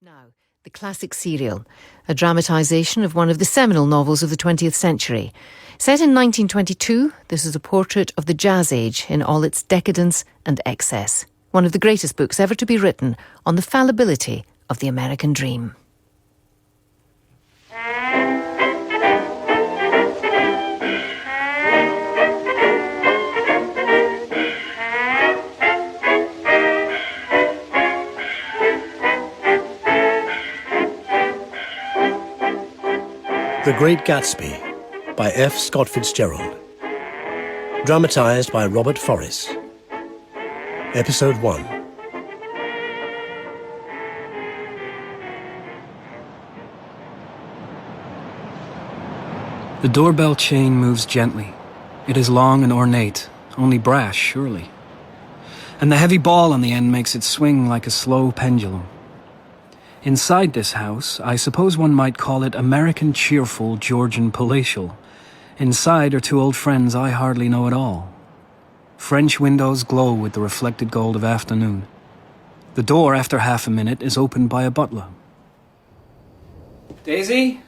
Now, the classic serial, a dramatisation of one of the seminal novels of the 20th century. Set in 1922, this is a portrait of the Jazz Age in all its decadence and excess. One of the greatest books ever to be written on the fallibility of the American dream. The Great Gatsby by F. Scott Fitzgerald. Dramatised by Robert Forrest. Episode 1. The doorbell chain moves gently. It is long and ornate, only brass, surely. And the heavy ball on the end makes it swing like a slow pendulum. Inside this house, I suppose one might call it American cheerful, Georgian palatial. Inside are two old friends I hardly know at all. French windows glow with the reflected gold of afternoon. The door, after half a minute, is opened by a butler. Daisy?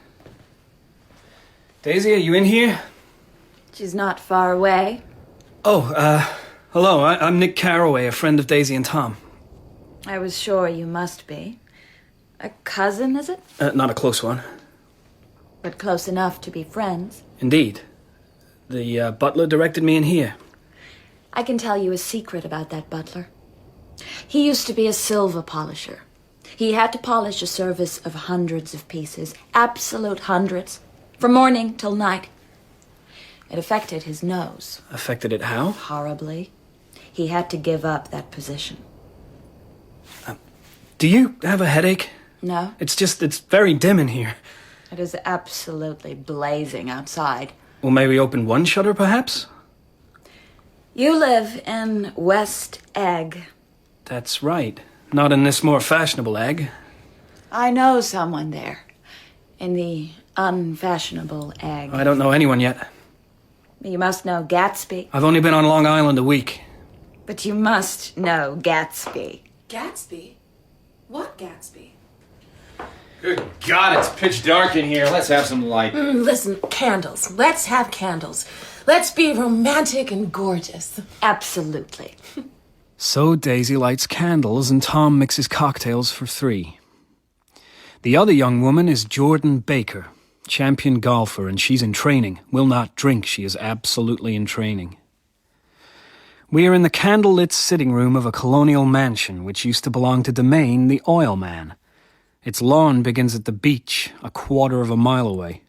Daisy, are you in here? She's not far away. Oh, hello, I'm Nick Carraway, a friend of Daisy and Tom. I was sure you must be. A cousin, is it? Not a close one. But close enough to be friends. Indeed. The butler directed me in here. I can tell you a secret about that butler. He used to be a silver polisher. He had to polish a service of hundreds of pieces, absolute hundreds, from morning till night. It affected his nose. Affected it how? Horribly. He had to give up that position. Do you have a headache? No? It's very dim in here. It is absolutely blazing outside. Well, may we open one shutter, perhaps? You live in West Egg. That's right. Not in this more fashionable egg. I know someone there. In the unfashionable egg. I don't know anyone yet. You must know Gatsby. I've only been on Long Island a week. But you must know Gatsby. Gatsby? What Gatsby? Good God, it's pitch dark in here. Let's have some light. Listen, candles. Let's have candles. Let's be romantic and gorgeous. Absolutely. So Daisy lights candles and Tom mixes cocktails for 3. The other young woman is Jordan Baker, champion golfer, and she's in training. Will not drink. She is absolutely in training. We are in the candle-lit sitting room of a colonial mansion which used to belong to Domain, the oil man. Its lawn begins at the beach, a quarter of a mile away.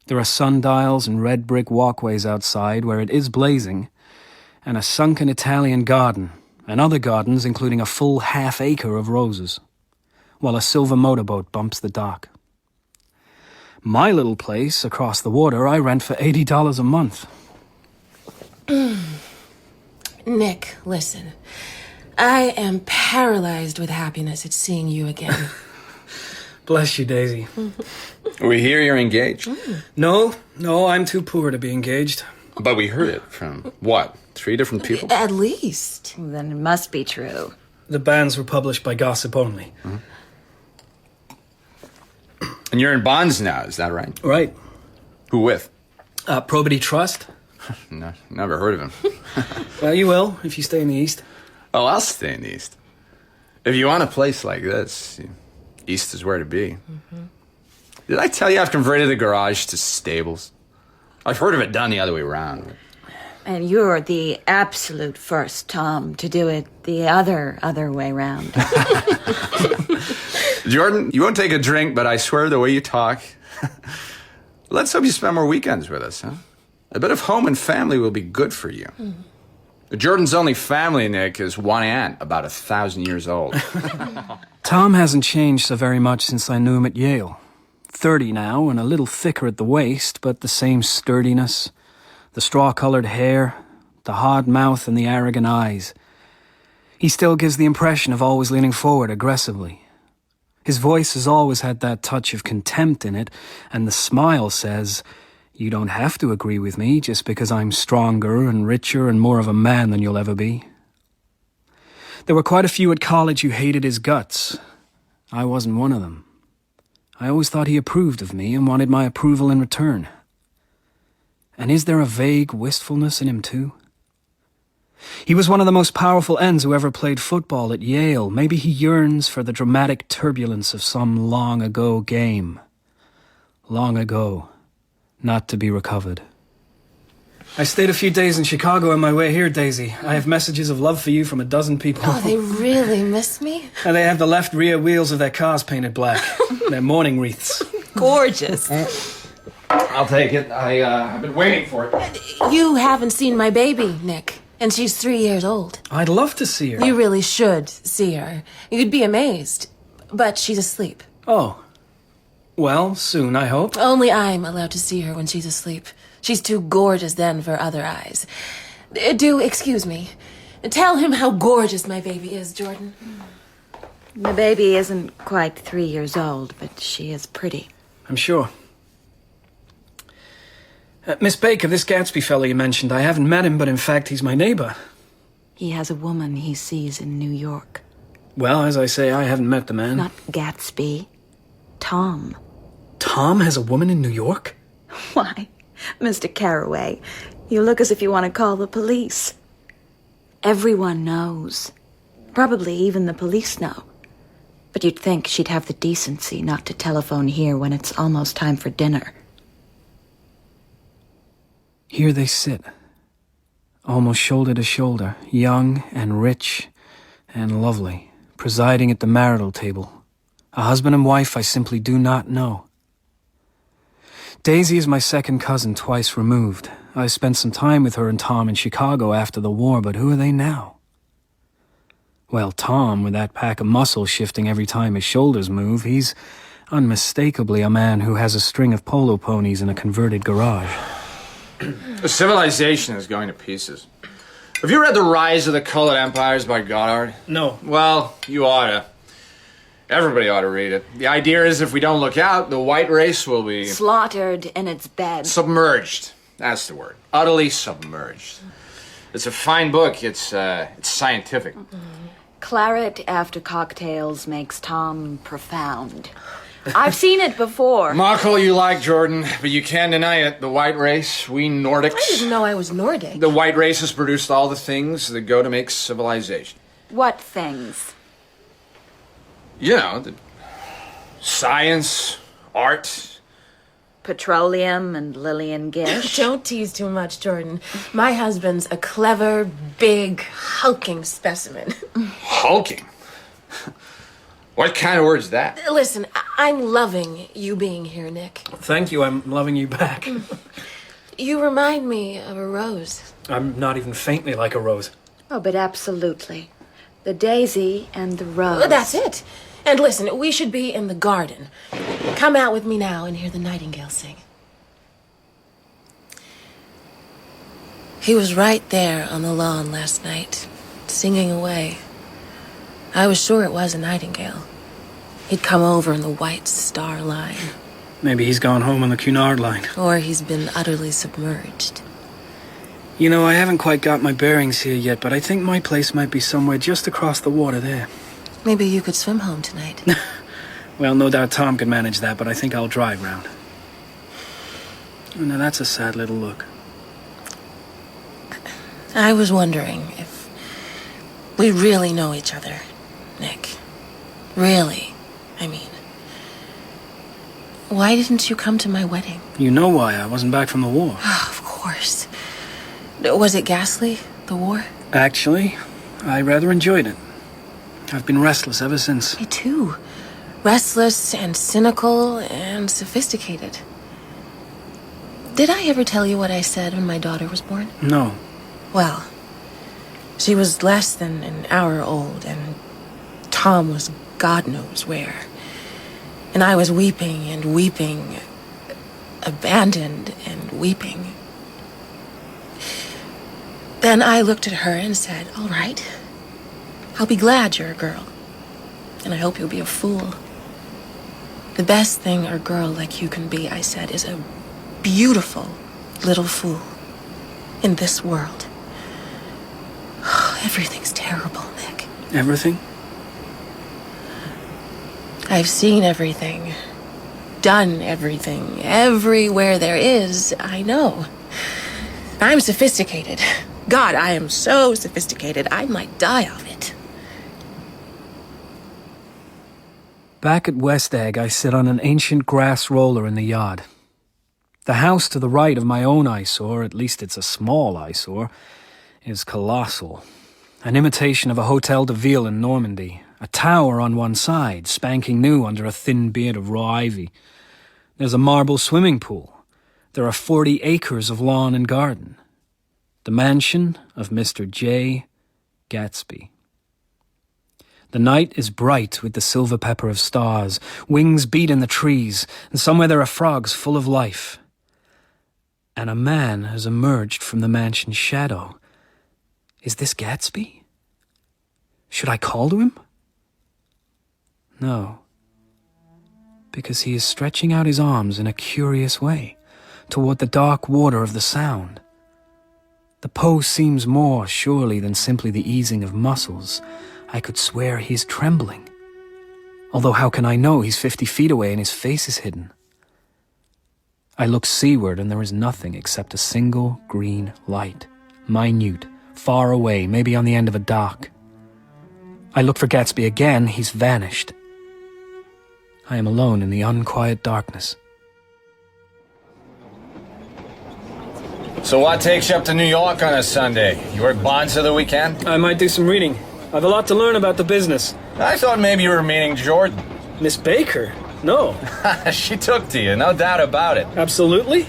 There are sundials and red brick walkways outside where it is blazing, and a sunken Italian garden, and other gardens including a full half-acre of roses, while a silver motorboat bumps the dock. My little place across the water I rent for $80 a month. Nick, listen. I am paralyzed with happiness at seeing you again. Bless you, Daisy. We hear you're engaged. No, I'm too poor to be engaged. But we heard it from, what, 3 different people? At least. Then it must be true. The banns were published by Gossip Only. And you're in bonds now, is that right? Right. Who with? Probity Trust. No, never heard of him. Well, you will, if you stay in the East. Oh, I'll stay in the East. If you want a place like this, East is where to be. Did I tell you I've converted the garage to stables? I've heard of it done the other way around. And you're the absolute first, Tom, to do it the other way round. Jordan, you won't take a drink, but I swear the way you talk. Let's hope you spend more weekends with us, huh? A bit of home and family will be good for you. Jordan's only family, Nick, is one aunt, about 1,000 years old. Tom hasn't changed so very much since I knew him at Yale. 30 now, and a little thicker at the waist, but the same sturdiness, the straw-colored hair, the hard mouth and the arrogant eyes. He still gives the impression of always leaning forward aggressively. His voice has always had that touch of contempt in it, and the smile says, "You don't have to agree with me just because I'm stronger and richer and more of a man than you'll ever be." There were quite a few at college who hated his guts. I wasn't one of them. I always thought he approved of me and wanted my approval in return. And is there a vague wistfulness in him too? He was one of the most powerful ends who ever played football at Yale. Maybe he yearns for the dramatic turbulence of some long-ago game. Long ago, not to be recovered. I stayed a few days in Chicago on my way here, Daisy. I have messages of love for you from a dozen people. Oh, they really miss me? And they have the left rear wheels of their cars painted black. Their mourning wreaths. Gorgeous. I'll take it. I've been waiting for it. You haven't seen my baby, Nick, and she's 3 years old. I'd love to see her. You really should see her. You'd be amazed. But she's asleep. Oh. Well, soon, I hope. Only I'm allowed to see her when she's asleep. She's too gorgeous then for other eyes. Do excuse me. Tell him how gorgeous my baby is, Jordan. The baby isn't quite 3 years old, but she is pretty. I'm sure. Miss Baker, this Gatsby fellow you mentioned, I haven't met him, but in fact, he's my neighbor. He has a woman he sees in New York. Well, as I say, I haven't met the man. Not Gatsby. Tom. Tom has a woman in New York? Why, Mr. Carraway, you look as if you want to call the police. Everyone knows. Probably even the police know. But you'd think she'd have the decency not to telephone here when it's almost time for dinner. Here they sit, almost shoulder to shoulder, young and rich and lovely, presiding at the marital table. A husband and wife I simply do not know. Daisy is my second cousin twice removed. I spent some time with her and Tom in Chicago after the war, but who are they now? Well, Tom, with that pack of muscle shifting every time his shoulders move, he's unmistakably a man who has a string of polo ponies in a converted garage. Civilization is going to pieces. Have you read The Rise of the Colored Empires by Goddard? No. Well, you ought to. Everybody ought to read it. The idea is if we don't look out, the white race will be... Slaughtered in its bed. submerged. That's the word. Utterly submerged. It's a fine book. It's scientific. Claret after cocktails makes Tom profound. I've seen it before. Mock all you like, Jordan, but you can't deny it. The white race, we Nordics... I didn't know I was Nordic. The white race has produced all the things that go to make civilization. What things? You know, science, art. Petroleum and Lillian Gish. Don't tease too much, Jordan. My husband's a clever, big, hulking specimen. Hulking? What kind of word's that? Listen, I'm loving you being here, Nick. Thank you, I'm loving you back. You remind me of a rose. I'm not even faintly like a rose. Oh, but absolutely. The daisy and the rose. That's it. And listen, we should be in the garden. Come out with me now and hear the nightingale sing. He was right there on the lawn last night, singing away. I was sure it was a nightingale. He'd come over in the white star line. Maybe he's gone home on the Cunard line. Or he's been utterly submerged. You know, I haven't quite got my bearings here yet, but I think my place might be somewhere just across the water there. Maybe you could swim home tonight. Well, no doubt Tom can manage that, but I think I'll drive round. Oh, now that's a sad little look. I was wondering if we really know each other, Nick. Really, I mean. Why didn't you come to my wedding? You know why, I wasn't back from the war. Oh, of course. Was it ghastly, the war? Actually, I rather enjoyed it. I've been restless ever since. Me too. Restless and cynical and sophisticated. Did I ever tell you what I said when my daughter was born? No. Well, she was less than an hour old, and Tom was God knows where. And I was weeping and weeping, abandoned and weeping. Then I looked at her and said, "All right, I'll be glad you're a girl, and I hope you'll be a fool. The best thing a girl like you can be," I said, "is a beautiful little fool in this world." Everything's terrible, Nick. Everything? I've seen everything. Done everything. Everywhere there is, I know. I'm sophisticated. God, I am so sophisticated, I might die of it. Back at West Egg, I sit on an ancient grass roller in the yard. The house to the right of my own eyesore, at least it's a small eyesore, is colossal. An imitation of a Hotel de Ville in Normandy. A tower on one side, spanking new under a thin beard of raw ivy. There's a marble swimming pool. There are 40 acres of lawn and garden. The mansion of Mr. J. Gatsby. The night is bright with the silver pepper of stars. Wings beat in the trees, and somewhere there are frogs full of life. And a man has emerged from the mansion's shadow. Is this Gatsby? Should I call to him? No. Because he is stretching out his arms in a curious way, toward the dark water of the Sound. The pose seems more, surely, than simply the easing of muscles. I could swear he's trembling. Although how can I know? He's 50 feet away and his face is hidden. I look seaward and there is nothing except a single green light. Minute, far away, maybe on the end of a dock. I look for Gatsby again, he's vanished. I am alone in the unquiet darkness. So what takes you up to New York on a Sunday? You work bonds of the weekend? I might do some reading. I've a lot to learn about the business. I thought maybe you were meeting Jordan. Miss Baker? No. She took to you, no doubt about it. Absolutely?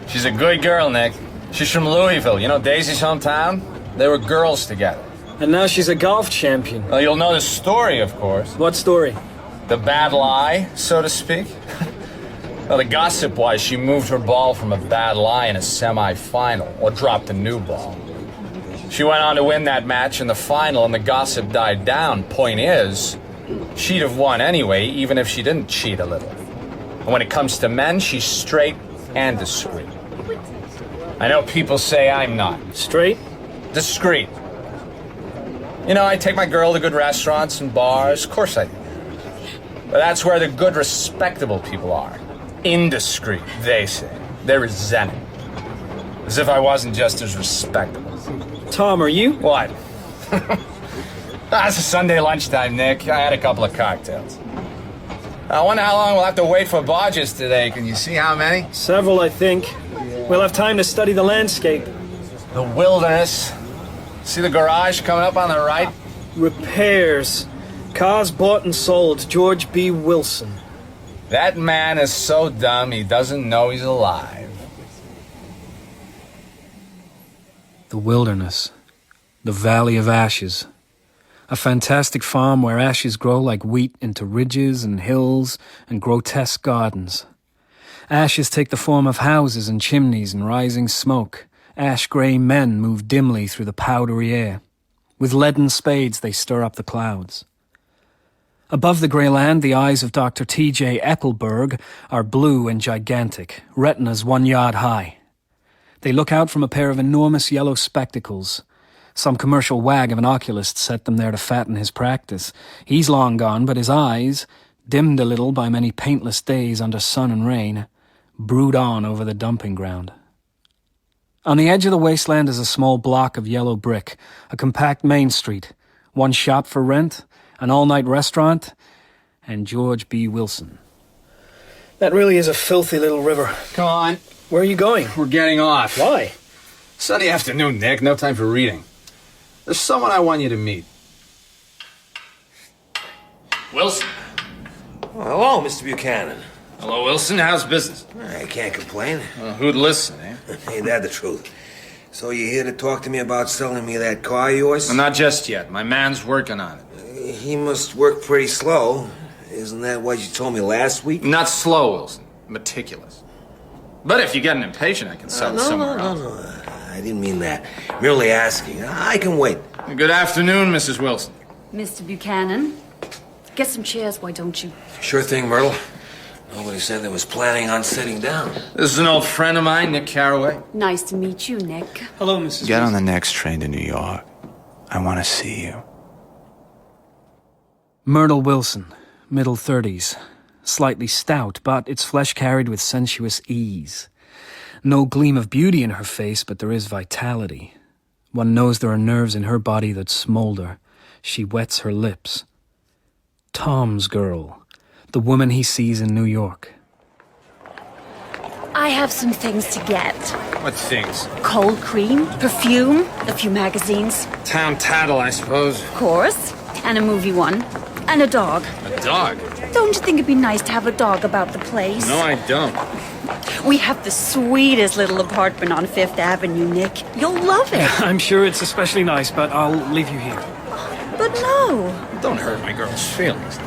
She's a good girl, Nick. She's from Louisville. You know Daisy's hometown? They were girls together. And now she's a golf champion. Well, you'll know the story, of course. What story? The bad lie, so to speak. Well, the gossip was she moved her ball from a bad lie in a semi-final, or dropped a new ball. She went on to win that match in the final, and the gossip died down. Point is, she'd have won anyway, even if she didn't cheat a little. And when it comes to men, she's straight and discreet. I know people say I'm not. Straight? Discreet. You know, I take my girl to good restaurants and bars. Of course I do. But that's where the good, respectable people are. Indiscreet, they say. They resent it. As if I wasn't just as respectable. Tom, are you? What? It's a Sunday lunchtime, Nick. I had a couple of cocktails. I wonder how long we'll have to wait for barges today. Can you see how many? Several, I think. We'll have time to study the landscape. The wilderness. See the garage coming up on the right? Repairs. Cars bought and sold. George B. Wilson. That man is so dumb he doesn't know he's alive. The wilderness. The Valley of Ashes. A fantastic farm where ashes grow like wheat into ridges and hills and grotesque gardens. Ashes take the form of houses and chimneys and rising smoke. Ash-gray men move dimly through the powdery air. With leaden spades they stir up the clouds. Above the grey land, the eyes of Dr. T.J. Eckelberg are blue and gigantic, retinas 1 yard high. They look out from a pair of enormous yellow spectacles. Some commercial wag of an oculist set them there to fatten his practice. He's long gone, but his eyes, dimmed a little by many paintless days under sun and rain, brood on over the dumping ground. On the edge of the wasteland is a small block of yellow brick, a compact main street, one shop for rent, an all-night restaurant, and George B. Wilson. That really is a filthy little river. Come on. Where are you going? We're getting off. Why? Sunday afternoon, Nick. No time for reading. There's someone I want you to meet. Wilson. Oh, hello, Mr. Buchanan. Hello, Wilson. How's business? I can't complain. Who'd listen, eh? Ain't that the truth? So you here to talk to me about selling me that car of yours? Well, not just yet. My man's working on it. He must work pretty slow. Isn't that what you told me last week? Not slow, Wilson. Meticulous. But if you're getting impatient, I can sell it somewhere else. No. I didn't mean that. Merely asking. I can wait. Good afternoon, Mrs. Wilson. Mr. Buchanan, get some chairs, why don't you? Sure thing, Myrtle. Nobody said they was planning on sitting down. This is an old friend of mine, Nick Carraway. Nice to meet you, Nick. Hello, Mrs. Get on Wilson. the next train to New York. I want to see you. Myrtle Wilson, middle 30s. Slightly stout, but its flesh carried with sensuous ease. No gleam of beauty in her face, but there is vitality. One knows there are nerves in her body that smolder. She wets her lips. Tom's girl. The woman he sees in New York. I have some things to get. What things? Cold cream, perfume, a few magazines. Town tattle, I suppose. Of course. And a movie one. And a dog. A dog? Don't you think it'd be nice to have a dog about the place? No, I don't. We have the sweetest little apartment on Fifth Avenue, Nick. You'll love it. I'm sure it's especially nice, but I'll leave you here. But no. Don't hurt my girl's feelings.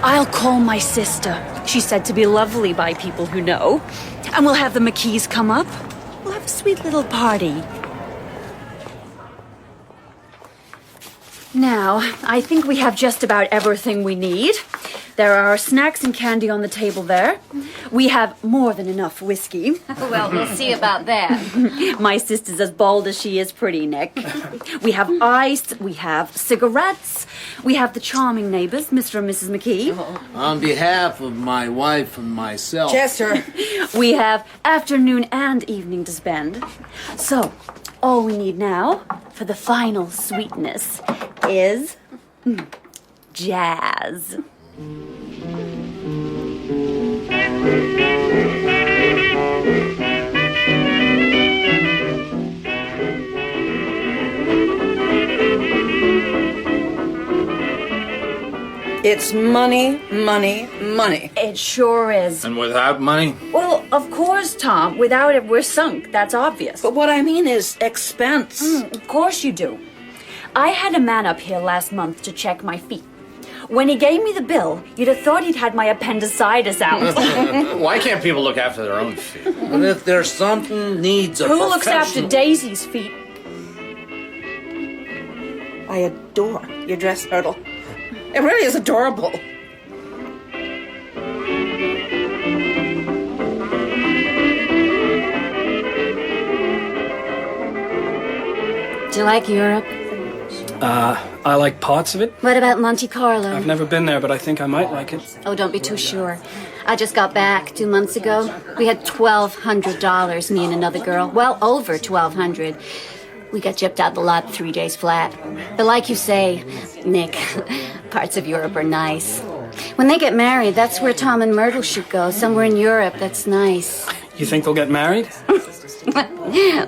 I'll call my sister. She's said to be lovely by people who know. And we'll have the McKees come up. We'll have a sweet little party. Now, I think we have just about everything we need. There are snacks and candy on the table there. We have more than enough whiskey. Well, we'll see about that. My sister's as bald as she is pretty, Nick. We have ice, we have cigarettes, we have the charming neighbors, Mr. and Mrs. McKee. On behalf of my wife and myself... Chester. We have afternoon and evening to spend. So, all we need now, for the final sweetness, is jazz. It's money, money, money. It sure is. And without money? Well, of course, Tom. Without it, we're sunk. That's obvious. But what I mean is expense. Of course you do. I had a man up here last month to check my feet. When he gave me the bill, you'd have thought he'd had my appendicitis out. Why can't people look after their own feet? And if there's something needs a Who looks after professional- Daisy's feet? I adore your dress, Myrtle. It really is adorable. Do you like Europe? I like parts of it. What about Monte Carlo? I've never been there, but I think I might like it. Oh, don't be too sure. I just got back 2 months ago. We had $1,200, me and another girl. Well, over $1,200. We got gypped out the lot 3 days flat. But like you say, Nick, parts of Europe are nice. When they get married, that's where Tom and Myrtle should go. Somewhere in Europe, that's nice. You think they'll get married?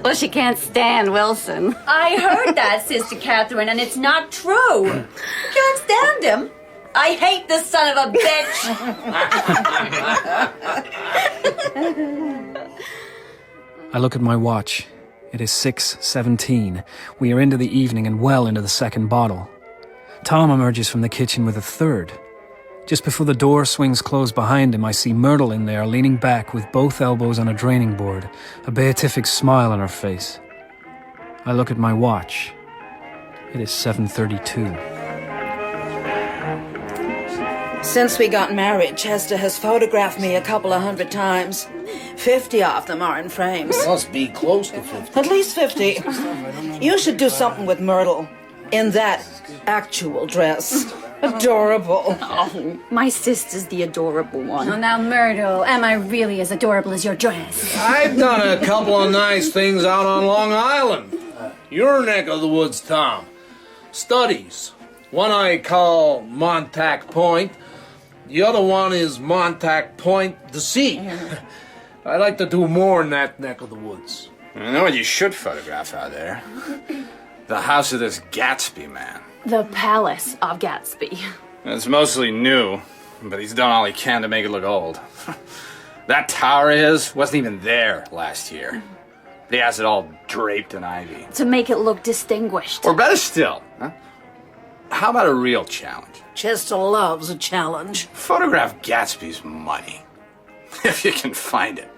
Well, she can't stand Wilson. I heard that, Sister Catherine, and it's not true. You can't stand him. I hate this son of a bitch. I look at my watch. It is 6:17. We are into the evening and well into the second bottle. Tom emerges from the kitchen with a third. Just before the door swings closed behind him, I see Myrtle in there, leaning back with both elbows on a draining board, a beatific smile on her face. I look at my watch. It is 7:32. Since we got married, Chester has photographed me a couple of 100 times. 50 of them are in frames. Must be close to 50. At least 50. You should do something with Myrtle in that actual dress. Adorable. Oh, my sister's the adorable one. Oh, now, Myrtle, am I really as adorable as your dress? I've done a couple of nice things out on Long Island. Your neck of the woods, Tom. Studies. One I call Montauk Point. The other one is Montauk Point, the sea. I'd like to do more in that neck of the woods. You know what you should photograph out there? The house of this Gatsby man. The Palace of Gatsby. It's mostly new, but he's done all he can to make it look old. That tower of his wasn't even there last year. But he has it all draped in ivy. To make it look distinguished. Or better still, how about a real challenge? Chester loves a challenge. Photograph Gatsby's money. If you can find it.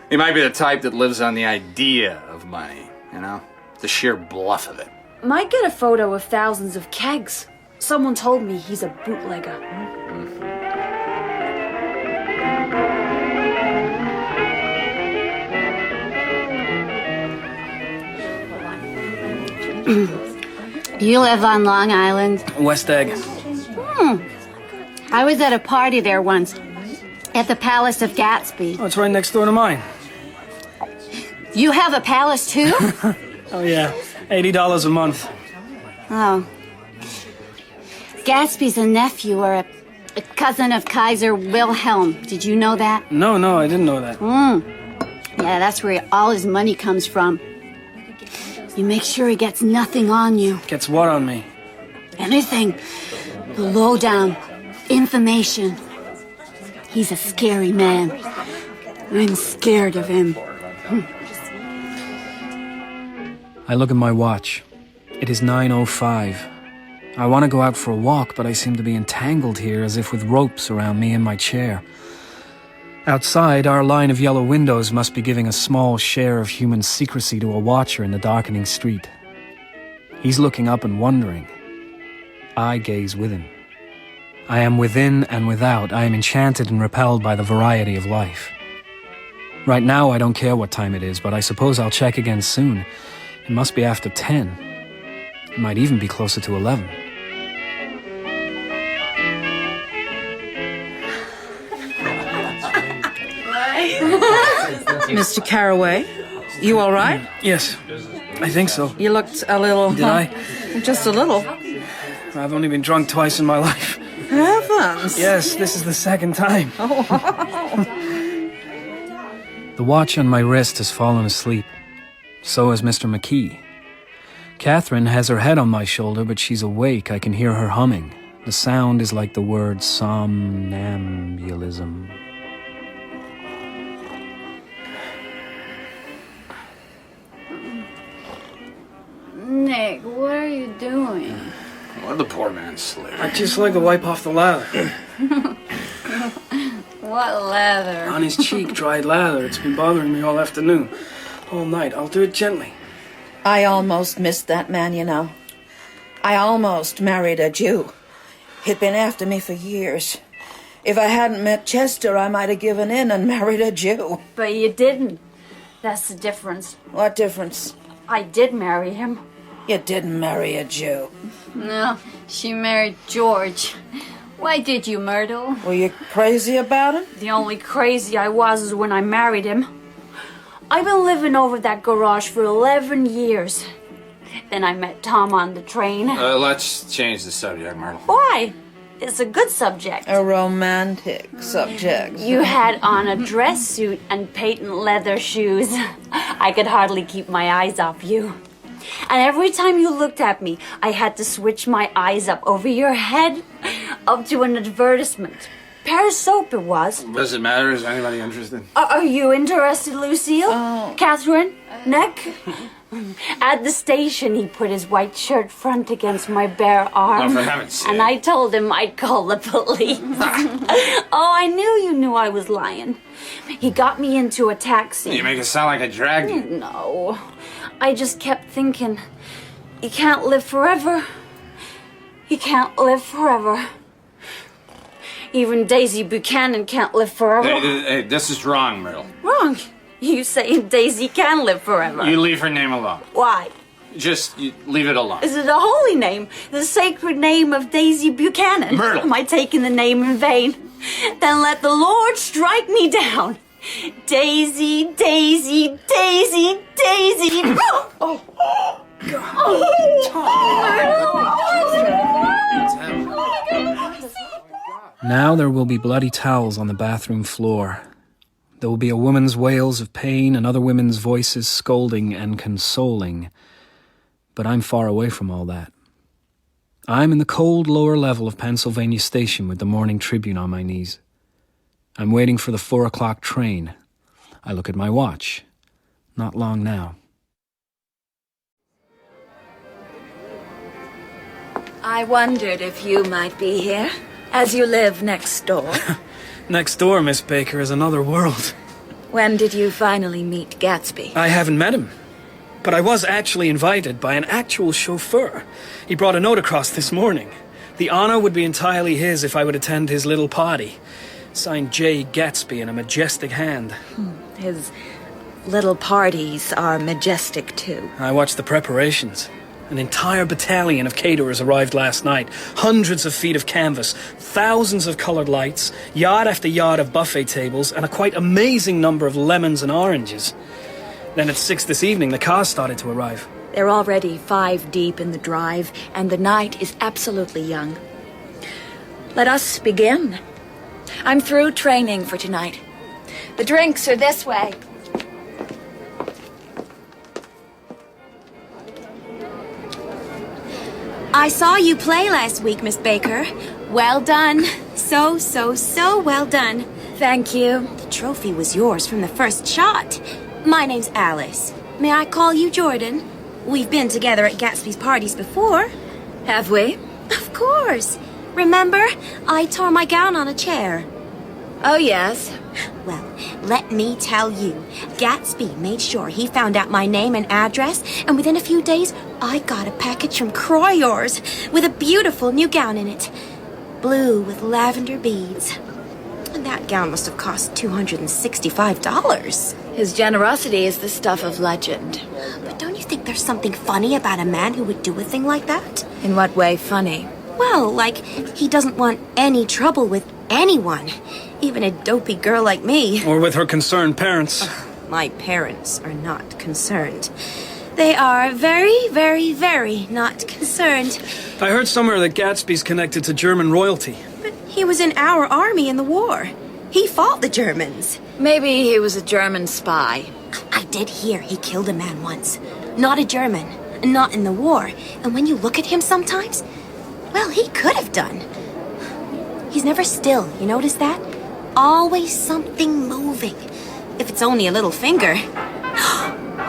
He might be the type that lives on the idea of money, you know? The sheer bluff of it. Might get a photo of thousands of kegs. Someone told me he's a bootlegger. You live on Long Island? West Egg. I was at a party there once, at the Palace of Gatsby. Oh, it's right next door to mine. You have a palace, too? Oh, yeah. $80 a month. Oh. Gatsby's a nephew or a cousin of Kaiser Wilhelm. Did you know that? No, I didn't know that. Yeah, that's where all his money comes from. You make sure he gets nothing on you. Gets what on me? Anything. The lowdown. Information. He's a scary man. I'm scared of him. I look at my watch. It is 9:05. I want to go out for a walk, but I seem to be entangled here as if with ropes around me and my chair. Outside, our line of yellow windows must be giving a small share of human secrecy to a watcher in the darkening street. He's looking up and wondering. I gaze with him. I am within and without. I am enchanted and repelled by the variety of life. Right now, I don't care what time it is, but I suppose I'll check again soon. It must be after 10. It might even be closer to 11. Mr. Carraway, you all right? Yes, I think so. You looked a little... Did I? Just a little. I've only been drunk twice in my life. Heavens! Yes, this is the second time. The watch on my wrist has fallen asleep. So has Mr. McKee. Catherine has her head on my shoulder, but she's awake. I can hear her humming. The sound is like the word somnambulism. Nick, what are you doing? Let the poor man sleep. I'd just like to wipe off the lather. What lather? On his cheek, dried lather. It's been bothering me all afternoon. All night. I'll do it gently. I almost missed that man, you know. I almost married a Jew. He'd been after me for years. If I hadn't met Chester, I might have given in and married a Jew. But you didn't. That's the difference. What difference? I did marry him. You didn't marry a Jew. No, she married George. Why did you, Myrtle? Were you crazy about him? The only crazy I was is when I married him. I've been living over that garage for 11 years. Then I met Tom on the train. Let's change the subject, Myrtle. Why? It's a good subject. A romantic subject. You had on a dress suit and patent leather shoes. I could hardly keep my eyes off you. And every time you looked at me, I had to switch my eyes up over your head, up to an advertisement. Pear soap it was. Does it matter? Is anybody interested? Are you interested, Lucille? Catherine? Nick? At the station, he put his white shirt front against my bare arm. Oh, for heaven's sake. And I told him I'd call the police. Oh, I knew you knew I was lying. He got me into a taxi. You make it sound like I dragged you. No. I just kept thinking, you can't live forever. You can't live forever. Even Daisy Buchanan can't live forever. Hey, this is wrong, Myrtle. Wrong. You saying Daisy can live forever. You leave her name alone. Why? Just leave it alone. Is it a holy name? The sacred name of Daisy Buchanan? Myrtle. Am I taking the name in vain? Then let the Lord strike me down. Daisy, Daisy, Daisy, Daisy. Oh, Now there will be bloody towels on the bathroom floor. There will be a woman's wails of pain and other women's voices scolding and consoling. But I'm far away from all that. I'm in the cold lower level of Pennsylvania Station with the Morning Tribune on my knees. I'm waiting for the 4 o'clock train. I look at my watch. Not long now. I wondered if you might be here, as you live next door. Next door, Miss Baker, is another world. When did you finally meet Gatsby? I haven't met him. But I was actually invited by an actual chauffeur. He brought a note across this morning. The honor would be entirely his if I would attend his little party. Signed J. Gatsby in a majestic hand. His little parties are majestic, too. I watched the preparations. An entire battalion of caterers arrived last night. Hundreds of feet of canvas, thousands of coloured lights, yard after yard of buffet tables, and a quite amazing number of lemons and oranges. Then at 6 this evening, the cars started to arrive. They're already 5 deep in the drive, and the night is absolutely young. Let us begin. I'm through training for tonight. The drinks are this way. I saw you play last week, Miss Baker. Well done. So well done. Thank you. The trophy was yours from the first shot. My name's Alice. May I call you Jordan? We've been together at Gatsby's parties before. Have we? Of course. Remember? I tore my gown on a chair. Oh, yes. Well, let me tell you, Gatsby made sure he found out my name and address, and within a few days, I got a package from Croyors with a beautiful new gown in it. Blue with lavender beads. And that gown must have cost $265. His generosity is the stuff of legend. But don't you think there's something funny about a man who would do a thing like that? In what way funny? Well, like, he doesn't want any trouble with anyone. Even a dopey girl like me. Or with her concerned parents. My parents are not concerned. They are very not concerned. I heard somewhere that Gatsby's connected to German royalty. But he was in our army in the war. He fought the Germans. Maybe he was a German spy. I did hear he killed a man once. Not a German. Not in the war. And when you look at him sometimes, well, he could have done. He's never still, you notice that? Always something moving. If it's only a little finger.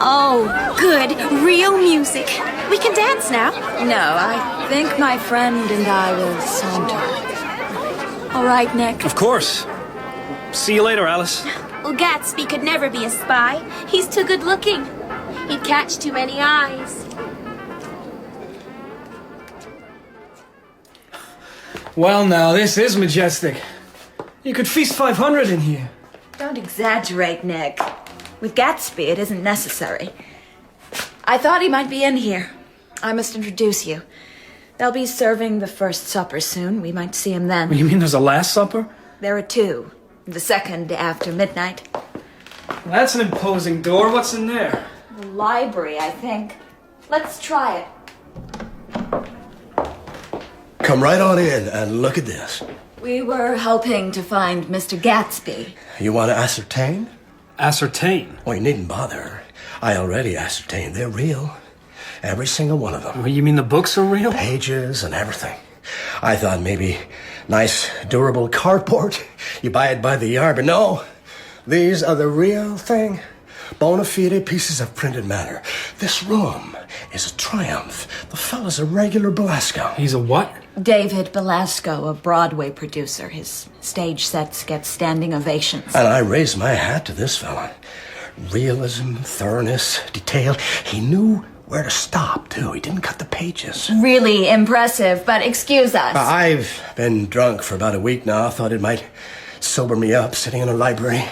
Oh, good. Real music. We can dance now. No, I think my friend and I will saunter. All right, Nick. Of course. See you later, Alice. Well, Gatsby could never be a spy. He's too good looking. He'd catch too many eyes. Well, now, this is majestic. You could feast 500 in here. Don't exaggerate, Nick. With Gatsby, it isn't necessary. I thought he might be in here. I must introduce you. They'll be serving the first supper soon. We might see him then. You mean there's a last supper? There are 2. The second after midnight. That's an imposing door. What's in there? The library, I think. Let's try it. Come right on in and look at this. We were hoping to find Mr. Gatsby. You want to ascertain? Ascertain? Oh, you needn't bother. I already ascertained they're real. Every single one of them. Well, you mean the books are real? Pages and everything. I thought maybe nice, durable cardboard. You buy it by the yard, but no. These are the real thing. Bona fide pieces of printed matter. This room is a triumph. The fella's a regular Belasco. He's a what? David Belasco, a Broadway producer. His stage sets get standing ovations. And I raise my hat to this fella. Realism, thoroughness, detail. He knew where to stop, too. He didn't cut the pages. Really impressive, but excuse us. I've been drunk for about a week now. Thought it might sober me up sitting in a library.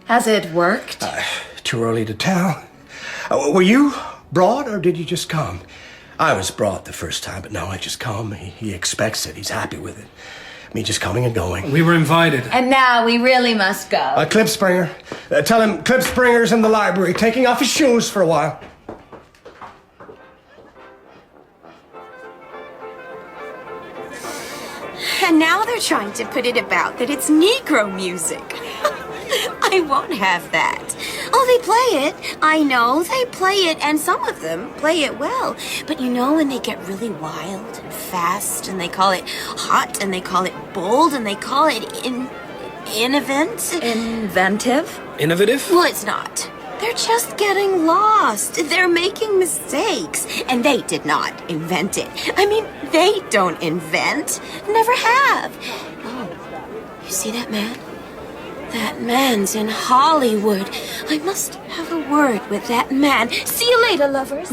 Has it worked? Too early to tell. Were you brought, or did you just come? I was brought the first time, but now I just come. He expects it. He's happy with it. Me just coming and going. We were invited. And now we really must go. Clip Springer. Tell him Clip Springer's in the library, taking off his shoes for a while. And now they're trying to put it about that it's Negro music. I won't have that. Oh, they play it. I know, they play it, and some of them play it well. But you know when they get really wild and fast, and they call it hot, and they call it bold, and they call it innovative? Innovative? Well, it's not. They're just getting lost. They're making mistakes. And they did not invent it. I mean, they don't invent. Never have. Oh, you see that man? That man's in Hollywood. I must have a word with that man. See you later, lovers.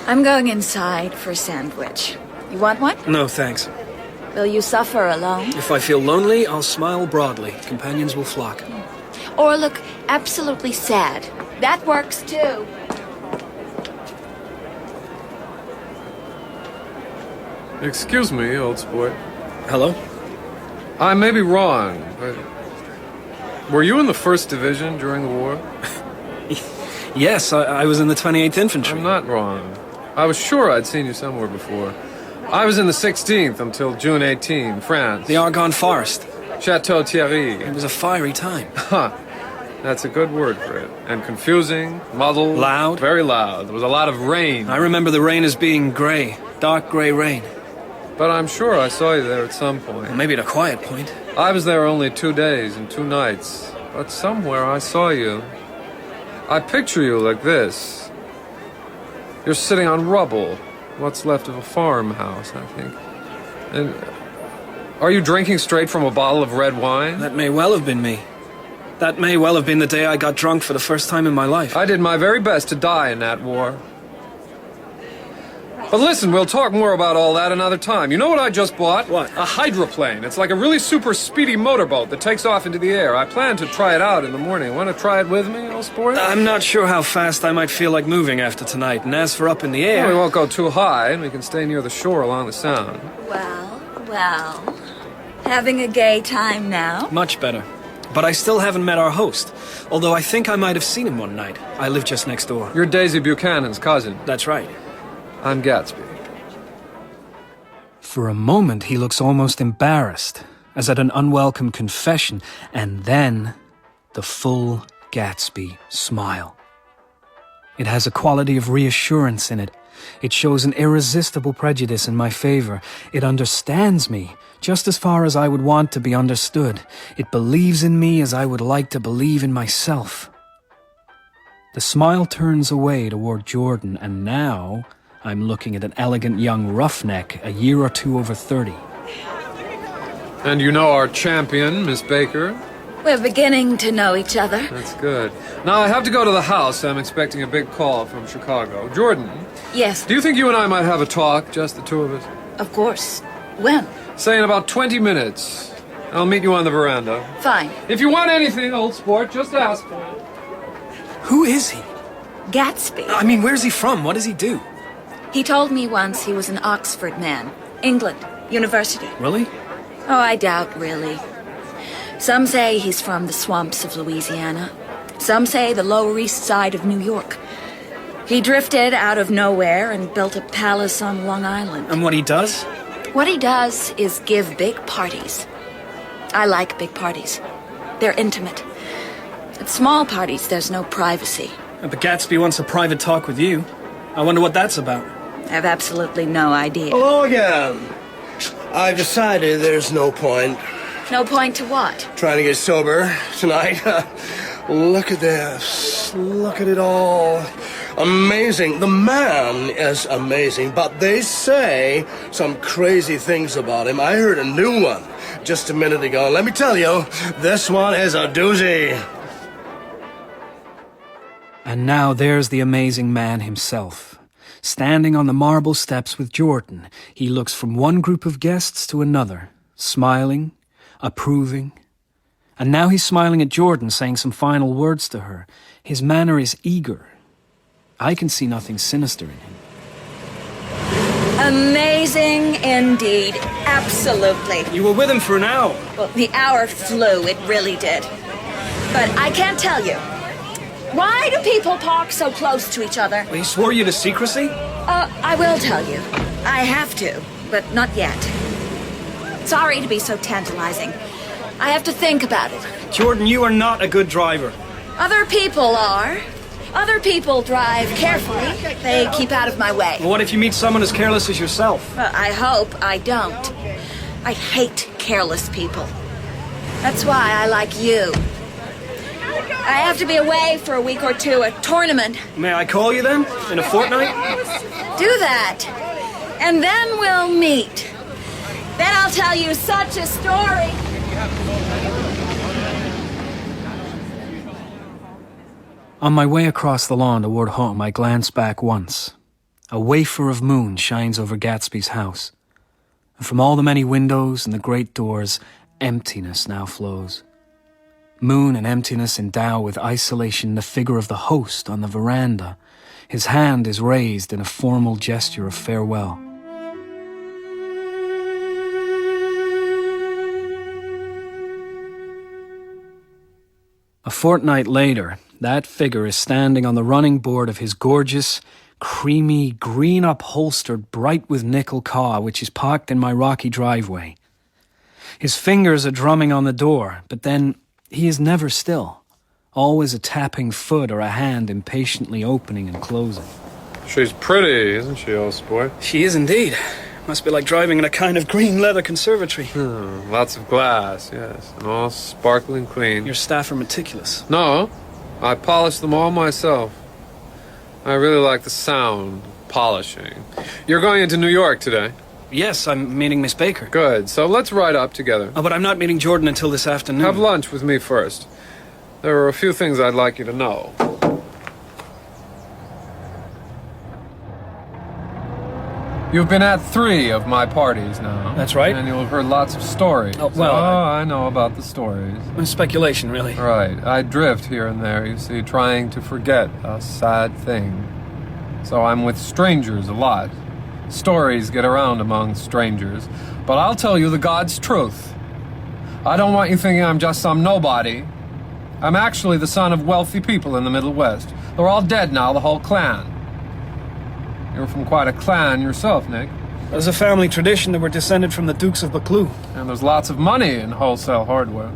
I'm going inside for a sandwich. You want one? No, thanks. Will you suffer alone? If I feel lonely, I'll smile broadly. Companions will flock. Or look absolutely sad. That works too. Excuse me, old sport. Hello? I may be wrong, but were you in the 1st Division during the war? Yes, I was in the 28th Infantry. I'm not wrong. I was sure I'd seen you somewhere before. I was in the 16th until June 18, France. The Argonne Forest. Chateau Thierry. It was a fiery time. Huh. That's a good word for it. And confusing, muddled. Loud. Very loud. There was a lot of rain. I remember the rain as being grey. Dark grey rain. But I'm sure I saw you there at some point. Well, maybe at a quiet point. I was there only 2 days and 2 nights. But somewhere I saw you. I picture you like this. You're sitting on rubble. What's left of a farmhouse, I think. And are you drinking straight from a bottle of red wine? That may well have been me. That may well have been the day I got drunk for the first time in my life. I did my very best to die in that war. But listen, we'll talk more about all that another time. You know what I just bought? What? A hydroplane. It's like a really super speedy motorboat that takes off into the air. I plan to try it out in the morning. Want to try it with me, old sport? I'm not sure how fast I might feel like moving after tonight. And as for up in the air... Well, we won't go too high, and we can stay near the shore along the Sound. Well. Having a gay time now? Much better. But I still haven't met our host. Although I think I might have seen him one night. I live just next door. You're Daisy Buchanan's cousin. That's right. I'm Gatsby. For a moment, he looks almost embarrassed, as at an unwelcome confession, and then the full Gatsby smile. It has a quality of reassurance in it. It shows an irresistible prejudice in my favor. It understands me, just as far as I would want to be understood. It believes in me as I would like to believe in myself. The smile turns away toward Jordan, and now I'm looking at an elegant young roughneck, a year or two over 30. And you know our champion, Miss Baker? We're beginning to know each other. That's good. Now, I have to go to the house. I'm expecting a big call from Chicago. Jordan, Yes, do you think you and I might have a talk, just the two of us? of course. When? Say in about 20 minutes. I'll meet you on the veranda. Fine. If you want anything, old sport, just ask for it. Who is he? Gatsby. I mean, where's he from? What does he do? He told me once he was an Oxford man. England. University. Really? Oh, I doubt, really. Some say he's from the swamps of Louisiana. Some say the Lower East Side of New York. He drifted out of nowhere and built a palace on Long Island. And what he does? What he does is give big parties. I like big parties. They're intimate. At small parties, there's no privacy. But Gatsby wants a private talk with you. I wonder what that's about. I have absolutely no idea. Hello again. I've decided there's no point No point to what? trying to get sober tonight. Look at this. Look at it all. Amazing. The man is amazing, but they say some crazy things about him. I heard a new one just a minute ago. Let me tell you, this one is a doozy. And now there's the amazing man himself. Standing on the marble steps with Jordan, he looks from one group of guests to another, smiling, approving. And now he's smiling at Jordan, saying some final words to her. His manner is eager. I can see nothing sinister in him. Amazing indeed. Absolutely. You were with him for an hour. Well, the hour flew, it really did. But I can't tell you. Why do people park so close to each other? He swore you to secrecy? I will tell you. I have to, but not yet. Sorry to be so tantalizing. I have to think about it. Jordan, you are not a good driver. Other people are. Other people drive carefully. They keep out of my way. Well, what if you meet someone as careless as yourself? I hope I don't. I hate careless people. That's why I like you. I have to be away for a week or two, a tournament. May I call you then? In a fortnight? Do that. And then we'll meet. Then I'll tell you such a story. On my way across the lawn toward home, I glance back once. A wafer of moon shines over Gatsby's house. And from all the many windows and the great doors, emptiness now flows. Moon and emptiness endow with isolation the figure of the host on the veranda. His hand is raised in a formal gesture of farewell. A fortnight later, that figure is standing on the running board of his gorgeous, creamy, green upholstered, bright with nickel car, which is parked in my rocky driveway. His fingers are drumming on the door, but then he is never still. Always a tapping foot or a hand impatiently opening and closing. She's pretty, isn't she, old sport? She is indeed. Must be like driving in a kind of green leather conservatory. Lots of glass, yes, and all sparkling clean. Your staff are meticulous. No, I polish them all myself. I really like the sound of polishing. You're going into New York today? Yes, I'm meeting Miss Baker. Good, so let's ride up together. Oh, but I'm not meeting Jordan until this afternoon. Have lunch with me first. There are a few things I'd like you to know. You've been at 3 of my parties now. That's right. And you'll have heard lots of stories. Oh, well, I know about the stories. Speculation, really. Right. I drift here and there, you see, trying to forget a sad thing. So I'm with strangers a lot. Stories get around among strangers. But I'll tell you the God's truth. I don't want you thinking I'm just some nobody. I'm actually the son of wealthy people in the Middle West. They're all dead now, the whole clan. You're from quite a clan yourself, Nick. There's a family tradition that we're descended from the Dukes of Buccleuch. And there's lots of money in wholesale hardware.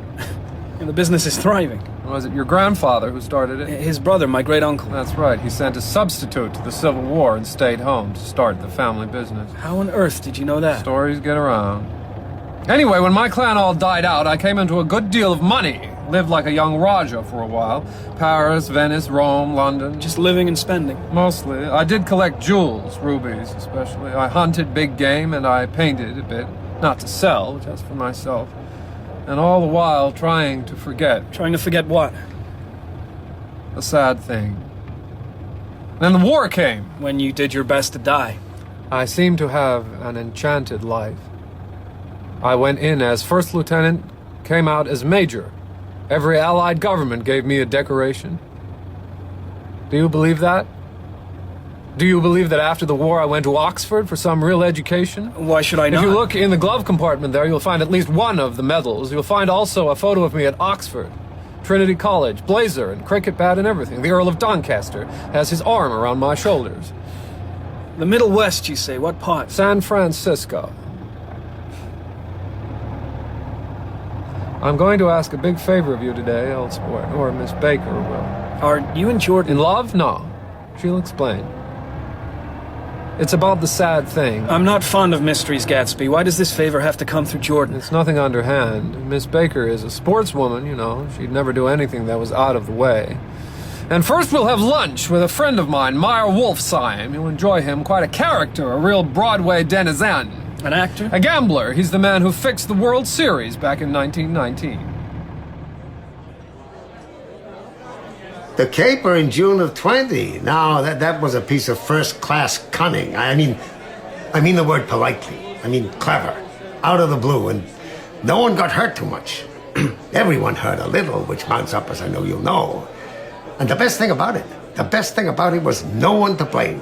And the business is thriving. Was it your grandfather who started it? His brother, my great-uncle. That's right. He sent a substitute to the Civil War and stayed home to start the family business. How on earth did you know that? Stories get around. Anyway, when my clan all died out, I came into a good deal of money. Lived like a young Raja for a while. Paris, Venice, Rome, London. Just living and spending? Mostly. I did collect jewels, rubies especially. I hunted big game and I painted a bit. Not to sell, just for myself. And all the while trying to forget. Trying to forget what? A sad thing. Then the war came. When you did your best to die. I seemed to have an enchanted life. I went in as first lieutenant, came out as major. Every Allied government gave me a decoration. Do you believe that? Do you believe that after the war I went to Oxford for some real education? Why should I not? If you look in the glove compartment there, you'll find at least one of the medals. You'll find also a photo of me at Oxford. Trinity College, blazer and cricket bat and everything. The Earl of Doncaster has his arm around my shoulders. The Middle West, you say? What part? San Francisco. I'm going to ask a big favor of you today, old sport, or Miss Baker will. Are you and Jordan in love? No. She'll explain. It's about the sad thing. I'm not fond of mysteries, Gatsby. Why does this favor have to come through Jordan? It's nothing underhand. Miss Baker is a sportswoman, you know. She'd never do anything that was out of the way. And first we'll have lunch with a friend of mine, Meyer Wolfsheim. You'll enjoy him. Quite a character, a real Broadway denizen. An actor? A gambler. He's the man who fixed the World Series back in 1919. The caper in June of 20. Now, that was a piece of first-class cunning. I mean the word politely. I mean clever. Out of the blue, and no one got hurt too much. Everyone hurt a little, which mounts up, as I know you'll know. And the best thing about it was no one to blame.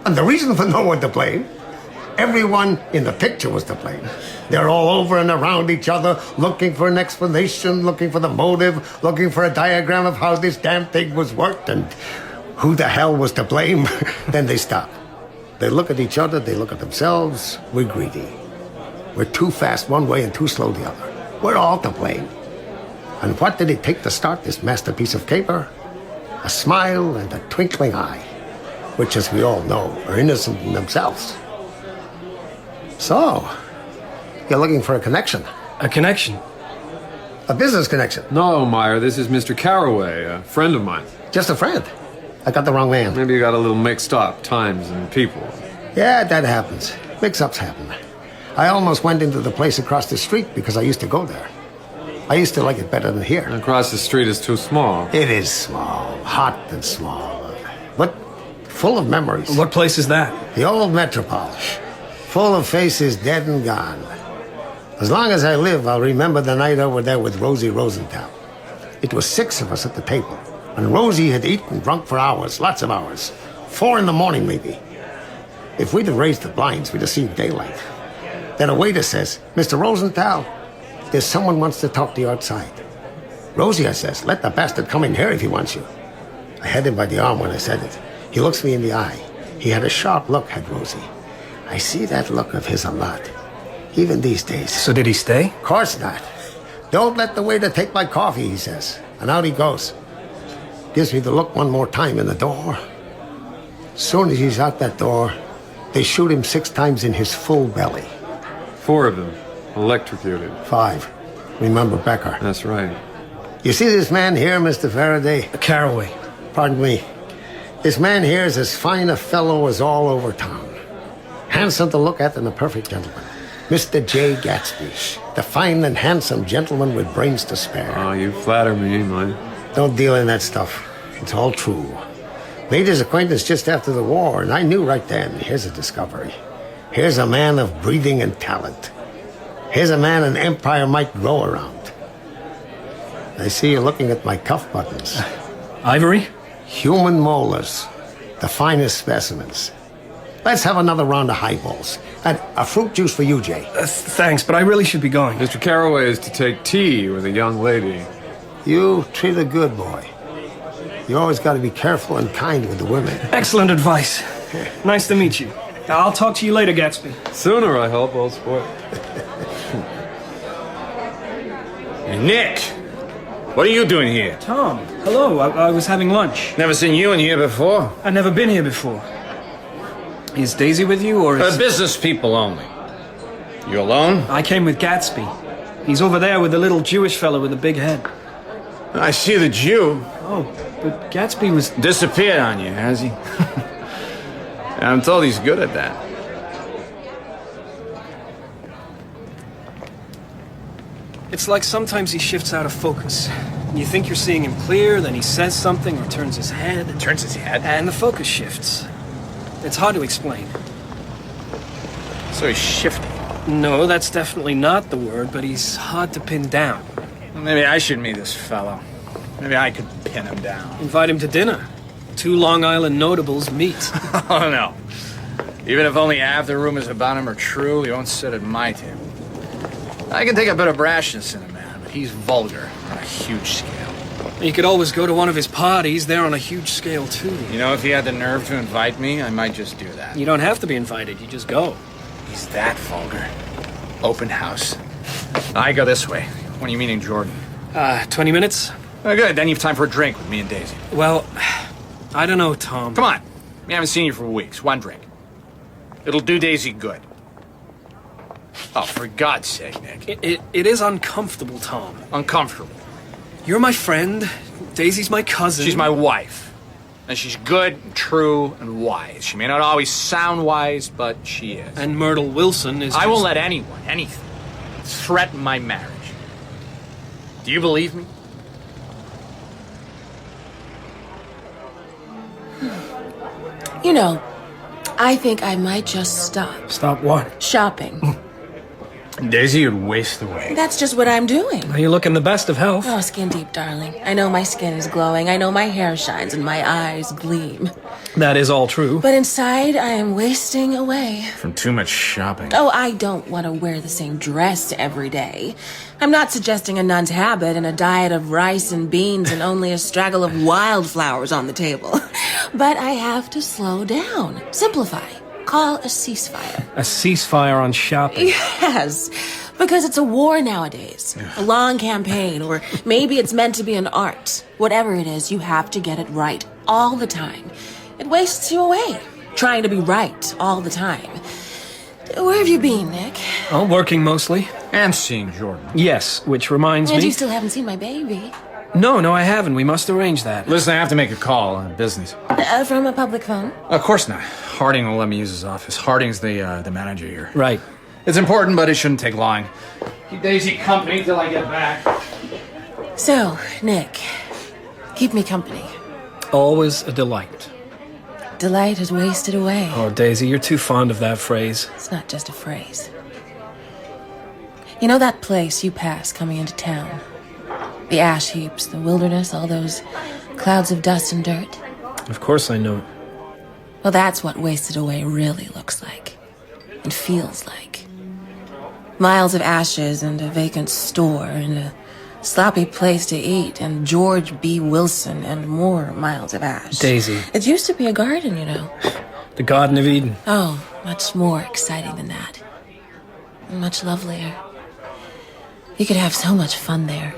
And the reason for no one to blame, everyone in the picture was to blame. They're all over and around each other, looking for an explanation, looking for the motive, looking for a diagram of how this damn thing was worked and who the hell was to blame. Then they stop. They look at each other, they look at themselves. We're greedy. We're too fast one way and too slow the other. We're all to blame. And what did it take to start this masterpiece of caper? A smile and a twinkling eye, which, as we all know, are innocent in themselves. So, you're looking for a connection. A connection? A business connection. No, Meyer, this is Mr. Carraway, a friend of mine. Just a friend? I got the wrong man. Maybe you got a little mixed up, times and people. Yeah, that happens. Mix-ups happen. I almost went into the place across the street because I used to go there. I used to like it better than here. Across the street is too small. It is small, hot and small, but full of memories. What place is that? The old Metropole. Full of faces dead and gone. As long as I live, I'll remember the night over there with Rosie Rosenthal. It was 6 of us at the table, and Rosie had eaten and drunk for hours, lots of hours. 4 in the morning, maybe. If we'd have raised the blinds, we'd have seen daylight. Then a waiter says, "Mr. Rosenthal, there's someone wants to talk to you outside." Rosie, I says, let the bastard come in here if he wants you. I had him by the arm when I said it. He looks me in the eye. He had a sharp look, had Rosie. I see that look of his a lot, even these days. So did he stay? Of course not. Don't let the waiter take my coffee, he says. And out he goes. Gives me the look one more time in the door. Soon as he's out that door, they shoot him 6 times in his full belly. 4 of them. Electrocuted. 5. Remember Becker. That's right. You see this man here, Mr. Faraday? Caraway. Pardon me. This man here is as fine a fellow as all over town. Handsome to look at and a perfect gentleman. Mr. J. Gatsby. The fine and handsome gentleman with brains to spare. Oh, you flatter me, man. Don't deal in that stuff. It's all true. Made his acquaintance just after the war, and I knew right then, here's a discovery. Here's a man of breeding and talent. Here's a man an empire might grow around. I see you looking at my cuff buttons. Ivory? Human molars. The finest specimens. Let's have another round of highballs. And a fruit juice for you, Jay. Thanks, but I really should be going. Mr. Caraway is to take tea with a young lady. You treat a good boy. You always got to be careful and kind with the women. Excellent advice. Nice to meet you. I'll talk to you later, Gatsby. Sooner, I hope, old sport. Hey, Nick! What are you doing here? Tom, hello. I was having lunch. Never seen you in here before. I've never been here before. Is Daisy with you, or is... business people only. You alone? I came with Gatsby. He's over there with the little Jewish fellow with the big head. I see the Jew. Oh, but Gatsby was... Disappeared on you, has he? I'm told he's good at that. It's like sometimes he shifts out of focus. You think you're seeing him clear, then he says something or turns his head. Turns his head? And the focus shifts. It's hard to explain. So he's shifty. No, that's definitely not the word, but he's hard to pin down. Maybe I should meet this fellow. Maybe I could pin him down. Invite him to dinner. 2 Long Island notables meet. Oh, no. Even if only half the rumors about him are true, he won't sit at my table. I can take a bit of brashness in a man, but he's vulgar on a huge scale. You could always go to one of his parties. They're on a huge scale, too. You know, if he had the nerve to invite me, I might just do that. You don't have to be invited. You just go. He's that vulgar. Open house. I go this way. When are you meeting Jordan? 20 minutes? Oh, good. Then you have time for a drink with me and Daisy. Well, I don't know, Tom. Come on. We haven't seen you for weeks. One drink. It'll do Daisy good. Oh, for God's sake, Nick. It is uncomfortable, Tom. Uncomfortable. You're my friend. Daisy's my cousin. She's my wife. And she's good and true and wise. She may not always sound wise, but she is. And Myrtle Wilson is I won't let anyone, anything, threaten my marriage. Do you believe me? You know, I think I might just stop. Stop what? Shopping. Daisy would waste away. That's just what I'm doing. You look in the best of health. Oh, skin deep, darling. I know my skin is glowing. I know my hair shines and my eyes gleam. That is all true. But inside, I am wasting away. From too much shopping. Oh, I don't want to wear the same dress every day. I'm not suggesting a nun's habit and a diet of rice and beans and only a straggle of wildflowers on the table. But I have to slow down. Simplify. Call a ceasefire. A ceasefire on shopping. Yes, because it's a war nowadays. A long campaign, or maybe it's meant to be an art. Whatever it is, you have to get it right all the time. It wastes you away, trying to be right all the time. Where have you been, Nick? Oh, working mostly. And seeing Jordan. Yes, which reminds And me... you still haven't seen my baby. No, I haven't. We must arrange that. Listen, I have to make a call on business. From a public phone? Of course not. Harding will let me use his office. Harding's the manager here. Right. It's important, but it shouldn't take long. Keep Daisy company till I get back. So, Nick, keep me company. Always a delight. Delight has wasted away. Oh, Daisy, you're too fond of that phrase. It's not just a phrase. You know that place you pass coming into town? The ash heaps, the wilderness, all those clouds of dust and dirt. Of course I know. Well, that's what wasted away really looks like. And feels like. Miles of ashes and a vacant store and a sloppy place to eat, and George B. Wilson and more miles of ash. Daisy. It used to be a garden, you know. The Garden of Eden. Oh, much more exciting than that. And much lovelier. You could have so much fun there.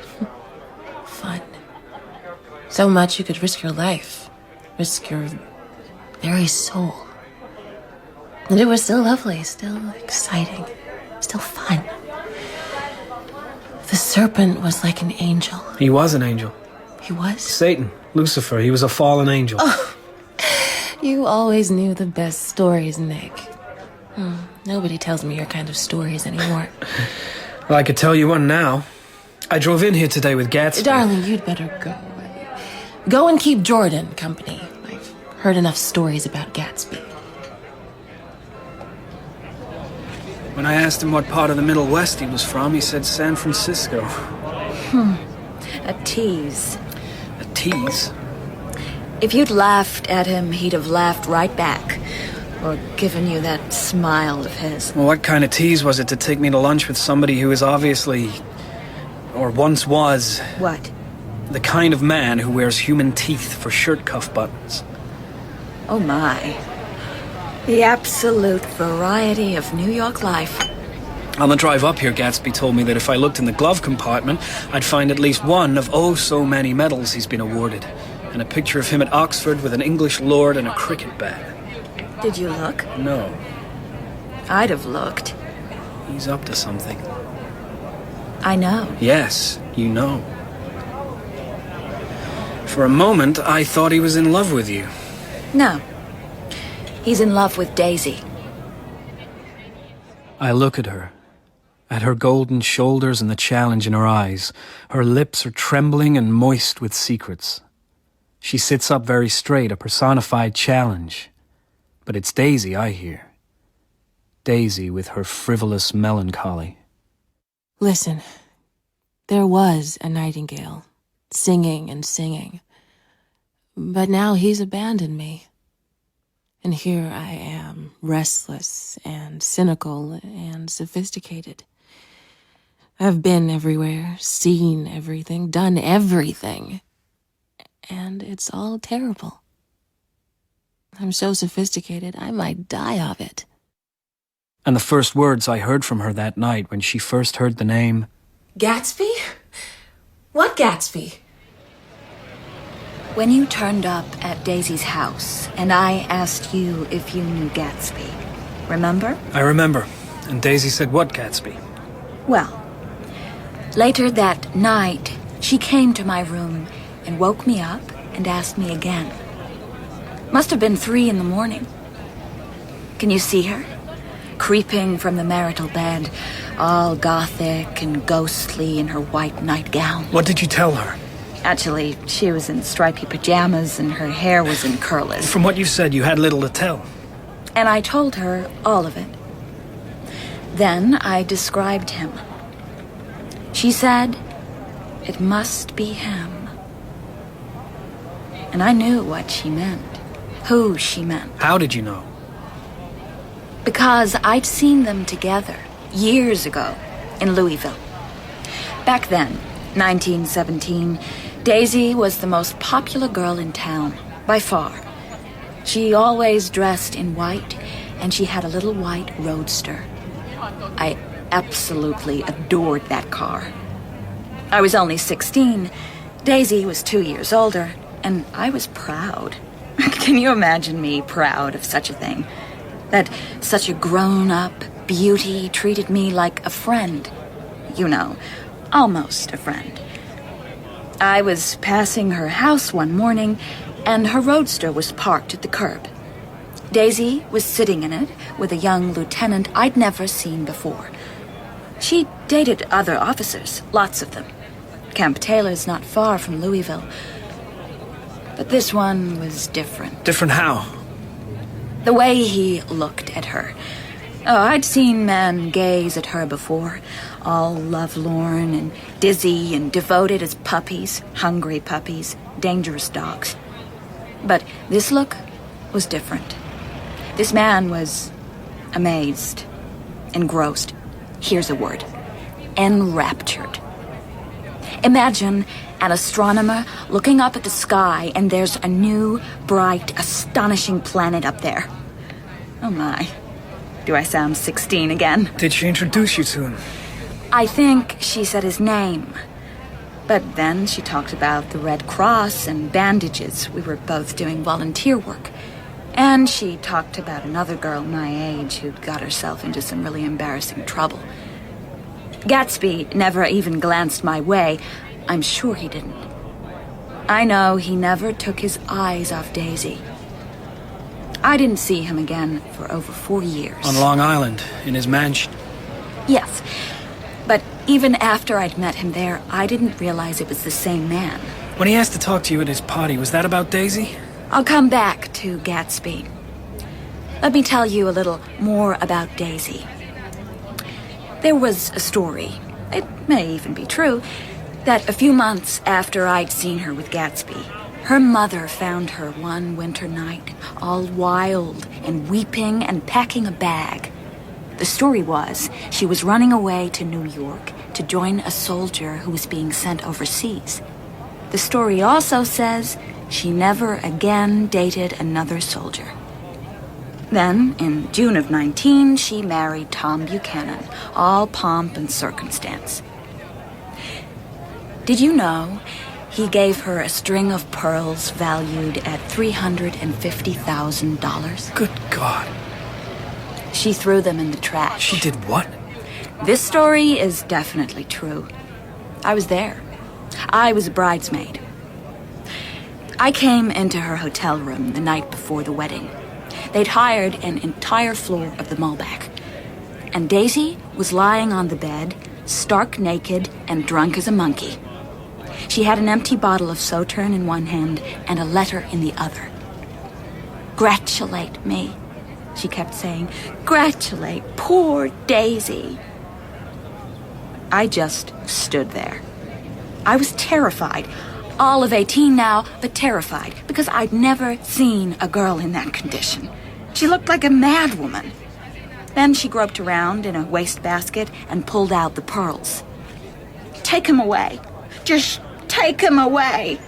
Fun. So much you could risk your life. Risk your very soul. And it was still lovely, still exciting, still fun. The serpent was like an angel. He was an angel. He was? Satan, Lucifer, he was a fallen angel. Oh, you always knew the best stories, Nick. Nobody tells me your kind of stories anymore. Well, I could tell you one now. I drove in here today with Gatsby. Darling, you'd better go. Go and keep Jordan company. I've heard enough stories about Gatsby. When I asked him what part of the Middle West he was from, he said San Francisco. A tease. A tease? If you'd laughed at him, he'd have laughed right back. Or given you that smile of his. Well, what kind of tease was it to take me to lunch with somebody who is obviously, or once was... What? The kind of man who wears human teeth for shirt cuff buttons. Oh my. The absolute variety of New York life. On the drive up here, Gatsby told me that if I looked in the glove compartment, I'd find at least one of oh so many medals he's been awarded. And a picture of him at Oxford with an English lord and a cricket bat. Did you look? No. I'd have looked. He's up to something. I know. Yes, you know. For a moment, I thought he was in love with you. No. He's in love with Daisy. I look at her golden shoulders and the challenge in her eyes. Her lips are trembling and moist with secrets. She sits up very straight, a personified challenge. But it's Daisy I hear. Daisy with her frivolous melancholy. Listen, there was a nightingale, singing and singing. But now he's abandoned me. And here I am, restless and cynical and sophisticated. I've been everywhere, seen everything, done everything. And it's all terrible. I'm so sophisticated, I might die of it. And the first words I heard from her that night when she first heard the name... Gatsby? What Gatsby? When you turned up at Daisy's house, and I asked you if you knew Gatsby, remember? I remember. And Daisy said, what Gatsby? Well, later that night, she came to my room and woke me up and asked me again. Must have been 3 a.m. Can you see her? Creeping from the marital bed, all gothic and ghostly in her white nightgown. What did you tell her? Actually, she was in stripy pajamas and her hair was in curlers. From what you said, you had little to tell. And I told her all of it. Then I described him. She said, it must be him. And I knew what she meant, who she meant. How did you know? Because I'd seen them together years ago in Louisville. Back then, 1917, Daisy was the most popular girl in town, by far. She always dressed in white, and she had a little white roadster. I absolutely adored that car. I was only 16. Daisy was 2 years older, and I was proud. Can you imagine me proud of such a thing? That such a grown-up beauty treated me like a friend. You know, almost a friend. I was passing her house one morning, and her roadster was parked at the curb. Daisy was sitting in it with a young lieutenant I'd never seen before. She dated other officers, lots of them. Camp Taylor's not far from Louisville. But this one was different. Different how? The way he looked at her. Oh, I'd seen men gaze at her before, all lovelorn and dizzy and devoted as puppies, hungry puppies, dangerous dogs. But this look was different. This man was amazed, engrossed. Here's a word. Enraptured. Imagine an astronomer looking up at the sky and there's a new, bright, astonishing planet up there. Oh my. Do I sound 16 again? Did she introduce you to him? I think she said his name. But then she talked about the Red Cross and bandages. We were both doing volunteer work. And she talked about another girl my age who'd got herself into some really embarrassing trouble. Gatsby never even glanced my way. I'm sure he didn't. I know he never took his eyes off Daisy. I didn't see him again for over 4 years. On Long Island, in his mansion? Yes. But even after I'd met him there, I didn't realize it was the same man. When he asked to talk to you at his party, was that about Daisy? I'll come back to Gatsby. Let me tell you a little more about Daisy. There was a story, it may even be true, that a few months after I'd seen her with Gatsby, her mother found her one winter night, all wild and weeping and packing a bag. The story was she was running away to New York to join a soldier who was being sent overseas. The story also says she never again dated another soldier. Then, in June of 19, she married Tom Buchanan, all pomp and circumstance. Did you know he gave her a string of pearls valued at $350,000? Good God. She threw them in the trash. She did what? This story is definitely true. I was there. I was a bridesmaid. I came into her hotel room the night before the wedding. They'd hired an entire floor of the Malbec. And Daisy was lying on the bed, stark naked and drunk as a monkey. She had an empty bottle of Sauterne in one hand and a letter in the other. "Gratulate me," she kept saying. "Gratulate poor Daisy." I just stood there. I was terrified. All of 18 now, but terrified, because I'd never seen a girl in that condition. She looked like a madwoman. Then she groped around in a wastebasket and pulled out the pearls. "Take him away. Just take him away."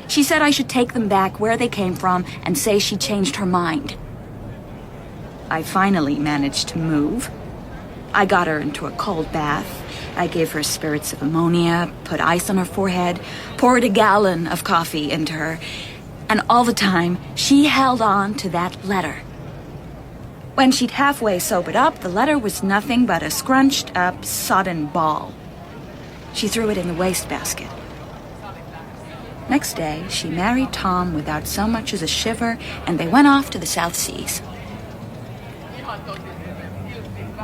She said I should take them back where they came from and say she changed her mind. I finally managed to move. I got her into a cold bath. I gave her spirits of ammonia, put ice on her forehead, poured a gallon of coffee into her, and all the time she held on to that letter. When she'd halfway sobered up, the letter was nothing but a scrunched up, sodden ball. She threw it in the wastebasket. Next day, she married Tom without so much as a shiver, and they went off to the South Seas.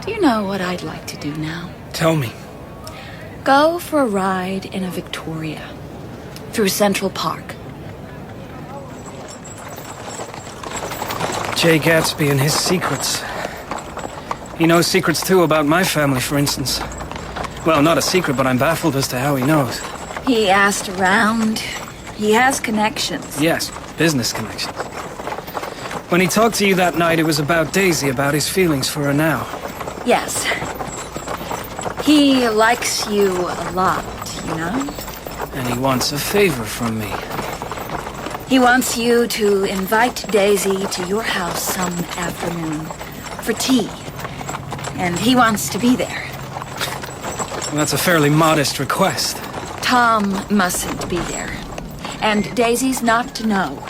Do you know what I'd like to do now? Tell me. Go for a ride in a Victoria through Central Park. Jay Gatsby and his secrets. He knows secrets too about my family, for instance. Well, not a secret, but I'm baffled as to how he knows. He asked around. He has connections. Yes, business connections. When he talked to you that night, it was about Daisy, about his feelings for her now. Yes. He likes you a lot, you know? And he wants a favor from me. He wants you to invite Daisy to your house some afternoon for tea. And he wants to be there. Well, that's a fairly modest request. Tom mustn't be there. And Daisy's not to know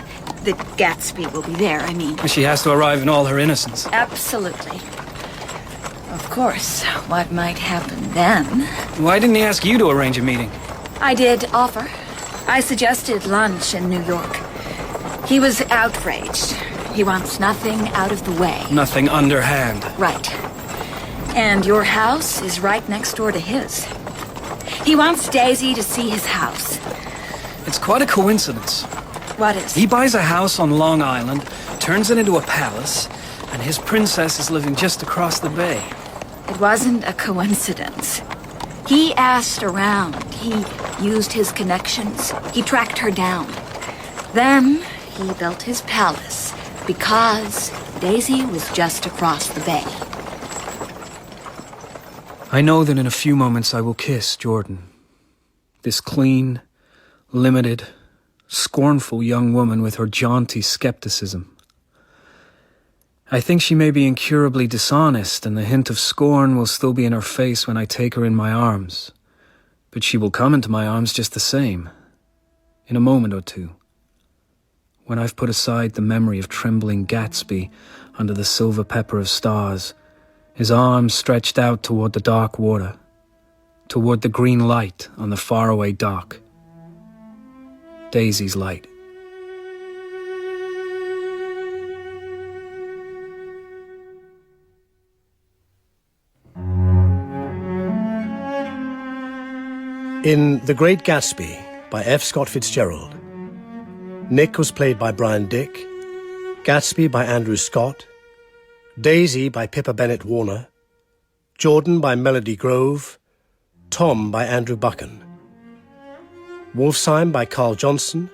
that Gatsby will be there, I mean. She has to arrive in all her innocence. Absolutely. Of course, what might happen then? Why didn't he ask you to arrange a meeting? I did offer. I suggested lunch in New York. He was outraged. He wants nothing out of the way. Nothing underhand. Right. And your house is right next door to his. He wants Daisy to see his house. It's quite a coincidence. What is? He buys a house on Long Island, turns it into a palace, and his princess is living just across the bay. It wasn't a coincidence. He asked around. He used his connections. He tracked her down. Then he built his palace because Daisy was just across the bay. I know that in a few moments I will kiss Jordan. This clean, limited, scornful young woman with her jaunty skepticism. I think she may be incurably dishonest, and the hint of scorn will still be in her face when I take her in my arms. But she will come into my arms just the same, in a moment or two, when I've put aside the memory of trembling Gatsby under the silver pepper of stars, his arms stretched out toward the dark water, toward the green light on the faraway dock. Daisy's light. In The Great Gatsby by F. Scott Fitzgerald, Nick was played by Brian Dick, Gatsby by Andrew Scott, Daisy by Pippa Bennett Warner, Jordan by Melody Grove, Tom by Andrew Buchan, Wolfsheim by Carl Johnson,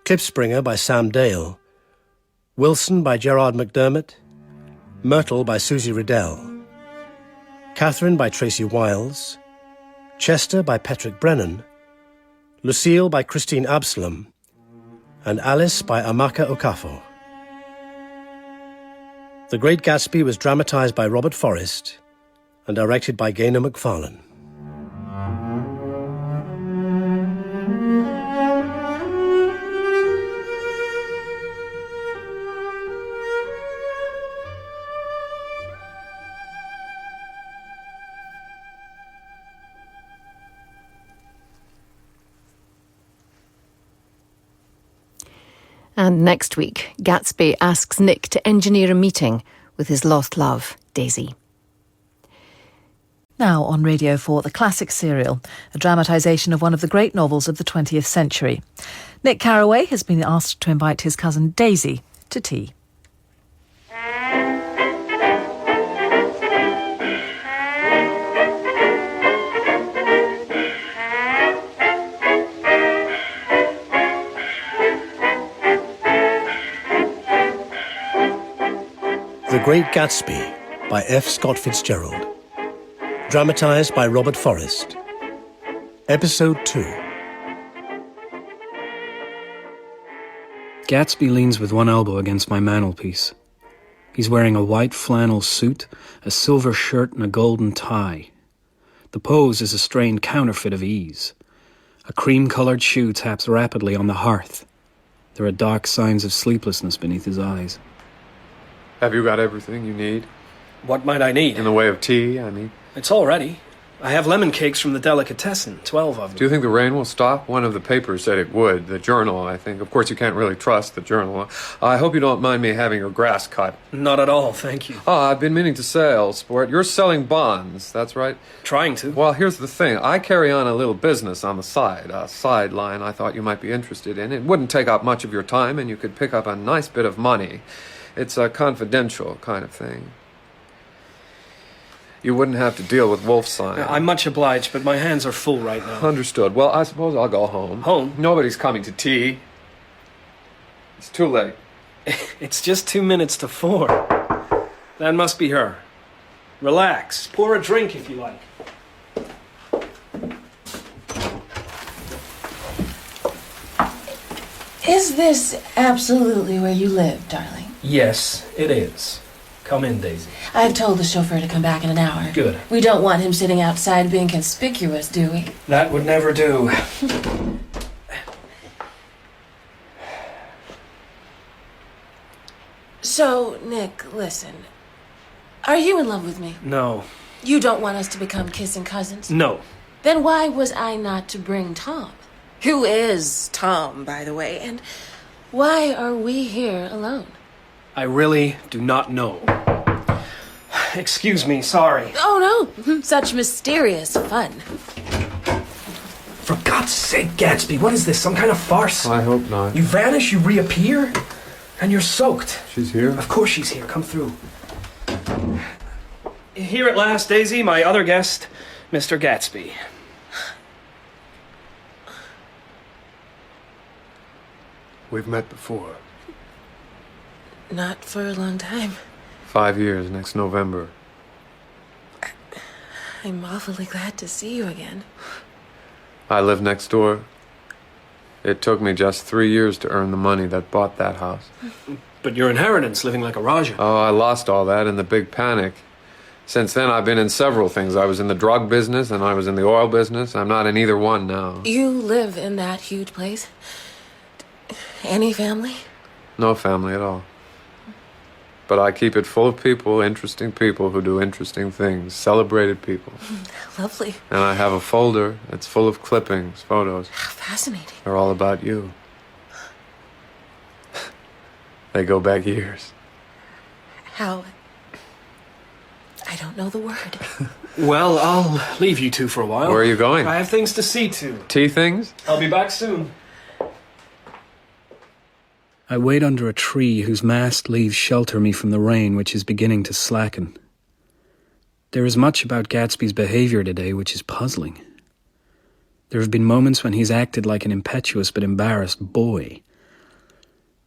Klipspringer by Sam Dale, Wilson by Gerard McDermott, Myrtle by Susie Riddell, Catherine by Tracy Wiles, Chester by Patrick Brennan, Lucille by Christine Absalom, and Alice by Amaka Okafor. The Great Gatsby was dramatized by Robert Forrest and directed by Gaynor McFarlane. And next week, Gatsby asks Nick to engineer a meeting with his lost love, Daisy. Now on Radio 4, the classic serial, a dramatisation of one of the great novels of the 20th century. Nick Carraway has been asked to invite his cousin Daisy to tea. The Great Gatsby by F. Scott Fitzgerald. Dramatized by Robert Forrest. Episode 2. Gatsby leans with one elbow against my mantelpiece. He's wearing a white flannel suit, a silver shirt, and a golden tie. The pose is a strained counterfeit of ease. A cream-colored shoe taps rapidly on the hearth. There are dark signs of sleeplessness beneath his eyes. Have you got everything you need? What might I need? In the way of tea, I mean. It's all ready. I have lemon cakes from the delicatessen, 12 of them. Do you think the rain will stop? One of the papers said it would. The Journal, I think. Of course, you can't really trust the Journal. I hope you don't mind me having your grass cut. Not at all, thank you. I've been meaning to say, old sport, you're selling bonds, that's right? Trying to. Well, here's the thing. I carry on a little business on the side, a sideline I thought you might be interested in. It wouldn't take up much of your time, and you could pick up a nice bit of money. It's a confidential kind of thing. You wouldn't have to deal with Wolfsheim. I'm much obliged, but my hands are full right now. Understood. Well, I suppose I'll go home. Home? Nobody's coming to tea. It's too late. It's just 2 minutes to 4. That must be her. Relax. Pour a drink if you like. Is this absolutely where you live, darling? Yes, it is. Come in, Daisy. I've told the chauffeur to come back in an hour. Good. We don't want him sitting outside being conspicuous, do we? That would never do. So, Nick, listen. Are you in love with me? No. You don't want us to become kissing cousins? No. Then why was I not to bring Tom? Who is Tom, by the way? And why are we here alone? I really do not know. Excuse me, sorry. Oh, no. Such mysterious fun. For God's sake, Gatsby, what is this? Some kind of farce? I hope not. You vanish, you reappear, and you're soaked. She's here? Of course she's here. Come through. Here at last, Daisy, my other guest, Mr. Gatsby. We've met before. Not for a long time. 5 years next November. I'm awfully glad to see you again. I live next door. It took me just 3 years to earn the money that bought that house. But your inheritance, living like a Raja. Oh, I lost all that in the big panic. Since then, I've been in several things. I was in the drug business and I was in the oil business. I'm not in either one now. You live in that huge place? Any family? No family at all. But I keep it full of people, interesting people who do interesting things, celebrated people. Lovely. And I have a folder that's full of clippings, photos. Fascinating. They're all about you. They go back years. How? I don't know the word. Well, I'll leave you two for a while. Where are you going? I have things to see to. Tea things? I'll be back soon. I wait under a tree whose massed leaves shelter me from the rain, which is beginning to slacken. There is much about Gatsby's behavior today which is puzzling. There have been moments when he's acted like an impetuous but embarrassed boy.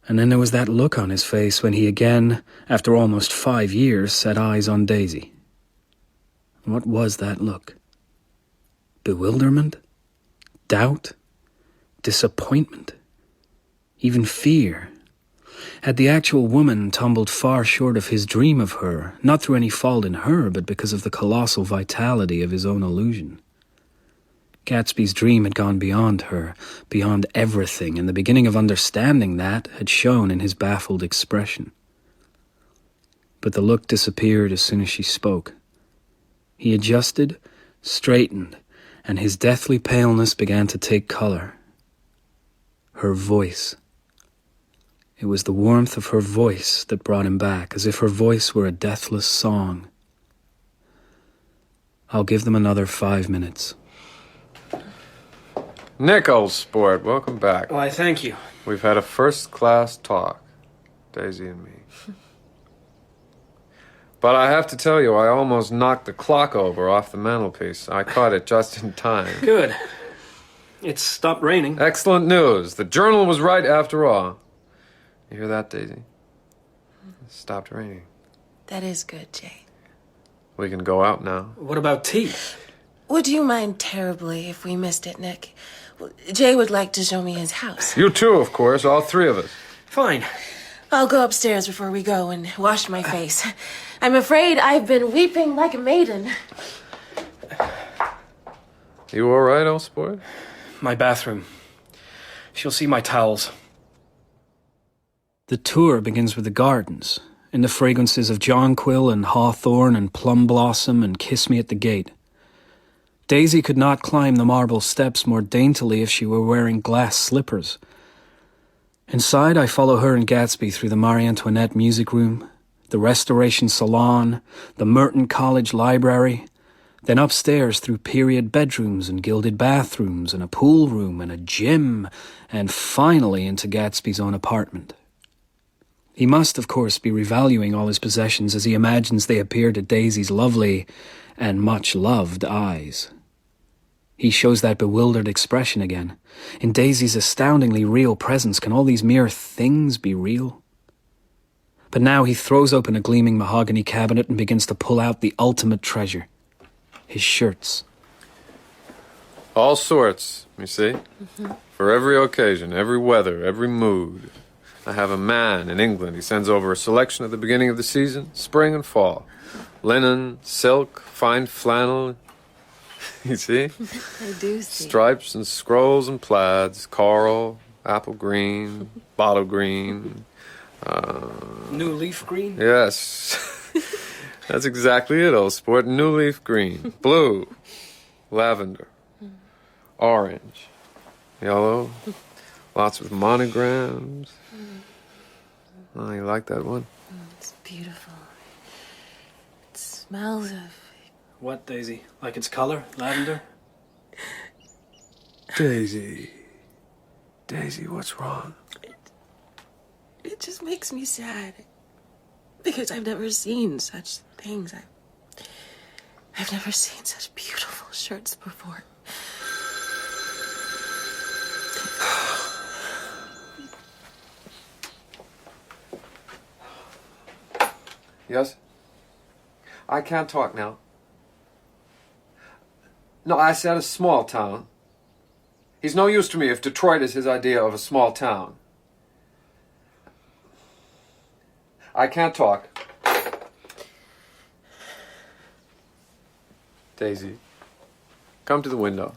And then there was that look on his face when he again, after almost 5 years, set eyes on Daisy. What was that look? Bewilderment? Doubt? Disappointment? Even fear? Had the actual woman tumbled far short of his dream of her, not through any fault in her, but because of the colossal vitality of his own illusion? Gatsby's dream had gone beyond her, beyond everything, and the beginning of understanding that had shown in his baffled expression. But the look disappeared as soon as she spoke. He adjusted, straightened, and his deathly paleness began to take color. Her voice. It was the warmth of her voice that brought him back, as if her voice were a deathless song. I'll give them another 5 minutes. Nick, old sport, welcome back. Why, thank you. We've had a first-class talk, Daisy and me. But I have to tell you, I almost knocked the clock over off the mantelpiece. I caught it just in time. Good. It's stopped raining. Excellent news. The journal was right after all. You hear that, Daisy? It stopped raining. That is good, Jay. We can go out now. What about tea? Would you mind terribly if we missed it, Nick? Jay would like to show me his house. You too, of course, all three of us. Fine. I'll go upstairs before we go and wash my face. I'm afraid I've been weeping like a maiden. You all right, old sport? My bathroom. She'll see my towels. The tour begins with the gardens, in the fragrances of jonquil and hawthorn and plum blossom and kiss me at the gate. Daisy could not climb the marble steps more daintily if she were wearing glass slippers. Inside, I follow her and Gatsby through the Marie Antoinette music room, the Restoration Salon, the Merton College Library, then upstairs through period bedrooms and gilded bathrooms and a pool room and a gym, and finally into Gatsby's own apartment. He must, of course, be revaluing all his possessions as he imagines they appear to Daisy's lovely and much-loved eyes. He shows that bewildered expression again. In Daisy's astoundingly real presence, can all these mere things be real? But now he throws open a gleaming mahogany cabinet and begins to pull out the ultimate treasure. His shirts. All sorts, you see? For every occasion, every weather, every mood. I have a man in England. He sends over a selection at the beginning of the season, spring and fall. Linen, silk, fine flannel. You see? I do see. Stripes and scrolls and plaids, coral, apple green, bottle green. New leaf green? Yes. That's exactly it, old sport. New leaf green, blue, lavender, orange, yellow, lots of monograms. Oh, you like that one? It's beautiful. It smells of... What, Daisy? Like its color? Lavender? Daisy. Daisy, what's wrong? It just makes me sad. Because I've never seen such things. I've never seen such beautiful shirts before. Yes? I can't talk now. No, I said a small town. He's no use to me if Detroit is his idea of a small town. I can't talk. Daisy, come to the window.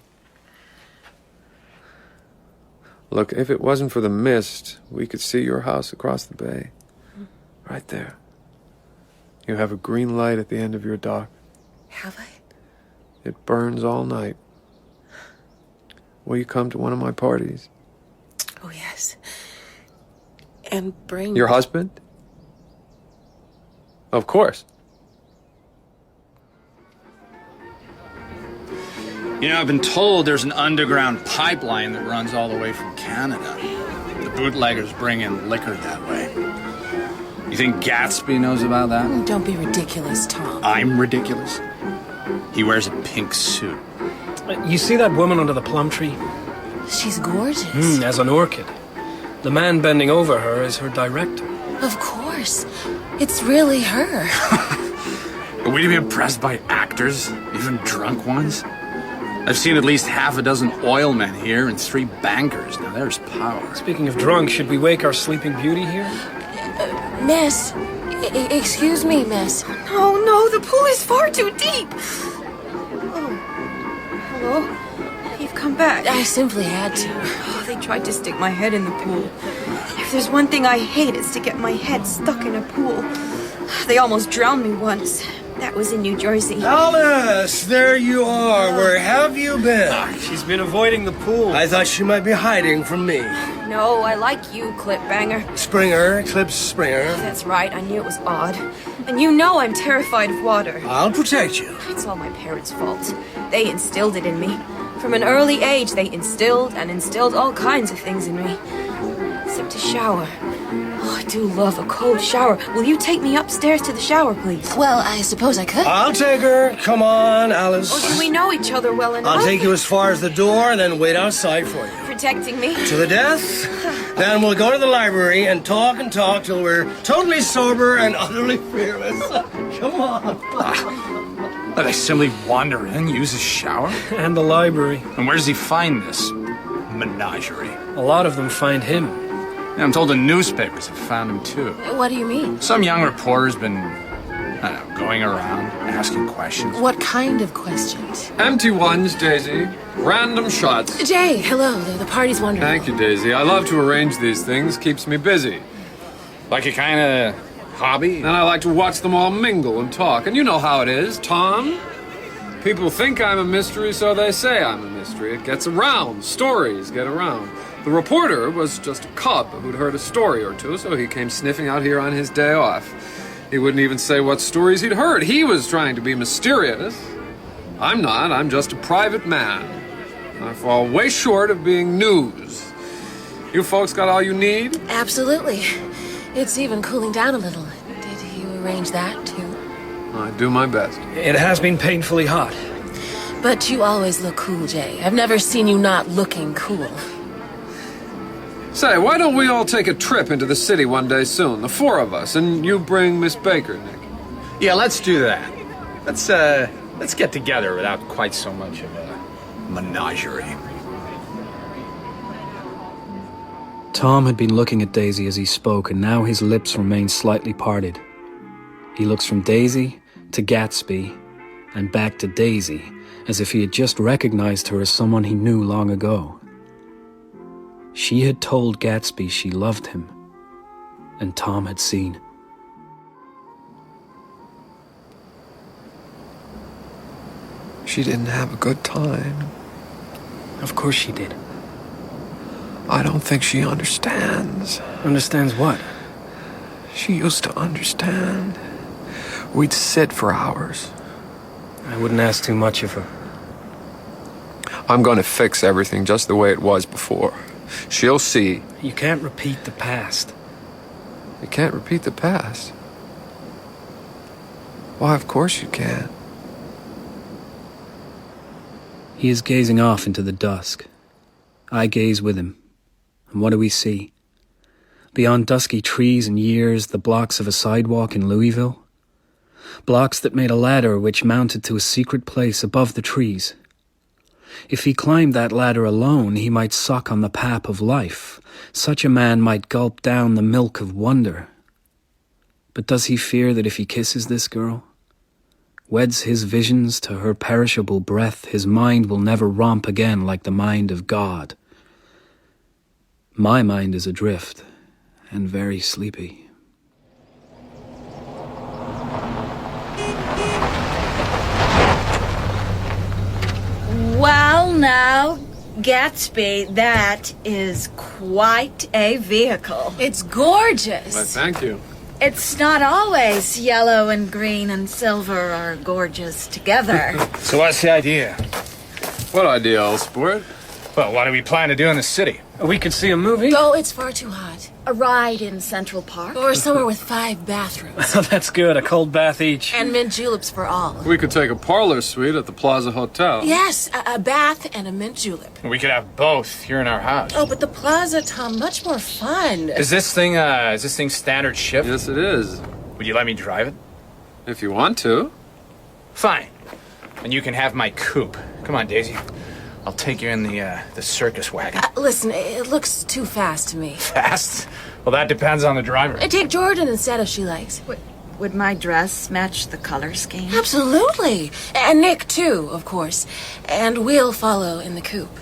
Look, if it wasn't for the mist, we could see your house across the bay. Right there. You have a green light at the end of your dock. Have I? It burns all night. Will you come to one of my parties? Oh, yes. And bring... Your husband? Of course. You know, I've been told there's an underground pipeline that runs all the way from Canada. The bootleggers bring in liquor that way. You think Gatsby knows about that? Oh, don't be ridiculous, Tom. I'm ridiculous? He wears a pink suit. You see that woman under the plum tree? She's gorgeous. As an orchid. The man bending over her is her director. Of course. It's really her. Are we to be impressed by actors, even drunk ones? I've seen at least half a dozen oil men here and 3 bankers. Now there's power. Speaking of drunk, should we wake our sleeping beauty here? Miss. Excuse me, miss. Oh, no, the pool is far too deep. Oh, hello? You've come back. I simply had to. Oh, they tried to stick my head in the pool. If there's one thing I hate, it's to get my head stuck in a pool. They almost drowned me once. That was in New Jersey. Alice, there you are. Where have you been? She's been avoiding the pool. I thought she might be hiding from me. No, I like you, Clipbanger. Springer, Eclipse Springer. That's right, I knew it was odd. And you know I'm terrified of water. I'll protect you. It's all my parents' fault. They instilled it in me. From an early age, they instilled all kinds of things in me. Except a shower. Oh, I do love a cold shower. Will you take me upstairs to the shower, please? Well, I suppose I could. I'll take her. Come on, Alice. Oh, do we know each other well enough? I'll take you as far as the door and then wait outside for you. Protecting me? To the death? Then we'll go to the library and talk till we're totally sober and utterly fearless. Come on. Let I simply wander in, use his shower? And the library. And where does he find this menagerie? A lot of them find him. Yeah, I'm told the newspapers have found him too. What do you mean? Some young reporter's been, I don't know, going around asking questions. What kind of questions? Empty ones, Daisy. Random shots. Jay, hello. The party's wonderful. Thank you, Daisy. I love to arrange these things. Keeps me busy. Like a kind of hobby? And I like to watch them all mingle and talk. And you know how it is, Tom. People think I'm a mystery, so they say I'm a mystery. It gets around. Stories get around. The reporter was just a cub who'd heard a story or two, so he came sniffing out here on his day off. He wouldn't even say what stories he'd heard. He was trying to be mysterious. I'm not. I'm just a private man. I fall way short of being news. You folks got all you need? Absolutely. It's even cooling down a little. Did you arrange that, too? I do my best. It has been painfully hot. But you always look cool, Jay. I've never seen you not looking cool. Say, why don't we all take a trip into the city one day soon, the 4 of us, and you bring Miss Baker, Nick? Yeah, let's do that. Let's get together without quite so much of a menagerie. Tom had been looking at Daisy as he spoke, and now his lips remained slightly parted. He looks from Daisy to Gatsby and back to Daisy, as if he had just recognized her as someone he knew long ago. She had told Gatsby she loved him, and Tom had seen. She didn't have a good time. Of course she did. I don't think she understands. Understands what? She used to understand. We'd sit for hours. I wouldn't ask too much of her. I'm going to fix everything just the way it was before. She'll see. You can't repeat the past. You can't repeat the past? Why, of course you can. He is gazing off into the dusk. I gaze with him. And what do we see? Beyond dusky trees and years, the blocks of a sidewalk in Louisville. Blocks that made a ladder which mounted to a secret place above the trees. If he climbed that ladder alone, he might suck on the pap of life. Such a man might gulp down the milk of wonder. But does he fear that if he kisses this girl, weds his visions to her perishable breath, his mind will never romp again like the mind of God? My mind is adrift and very sleepy. Well, now, Gatsby, that is quite a vehicle. It's gorgeous. Why, thank you. It's not always yellow and green and silver are gorgeous together. So what's the idea? What idea, old sport? Well, what do we plan to do in the city? We could see a movie? Oh, it's far too hot. A ride in Central Park? Or somewhere with 5 bathrooms. That's good, a cold bath each. And mint juleps for all. We could take a parlor suite at the Plaza Hotel. Yes, a bath and a mint julep. We could have both here in our house. Oh, but the Plaza, Tom, much more fun. Is this thing standard shift? Yes, it is. Would you let me drive it? If you want to. Fine. And you can have my coupe. Come on, Daisy. I'll take you in the circus wagon. Listen, it looks too fast to me. Fast? Well, that depends on the driver. Take Jordan instead if she likes. Would my dress match the color scheme? Absolutely. And Nick, too, of course. And we'll follow in the coupe.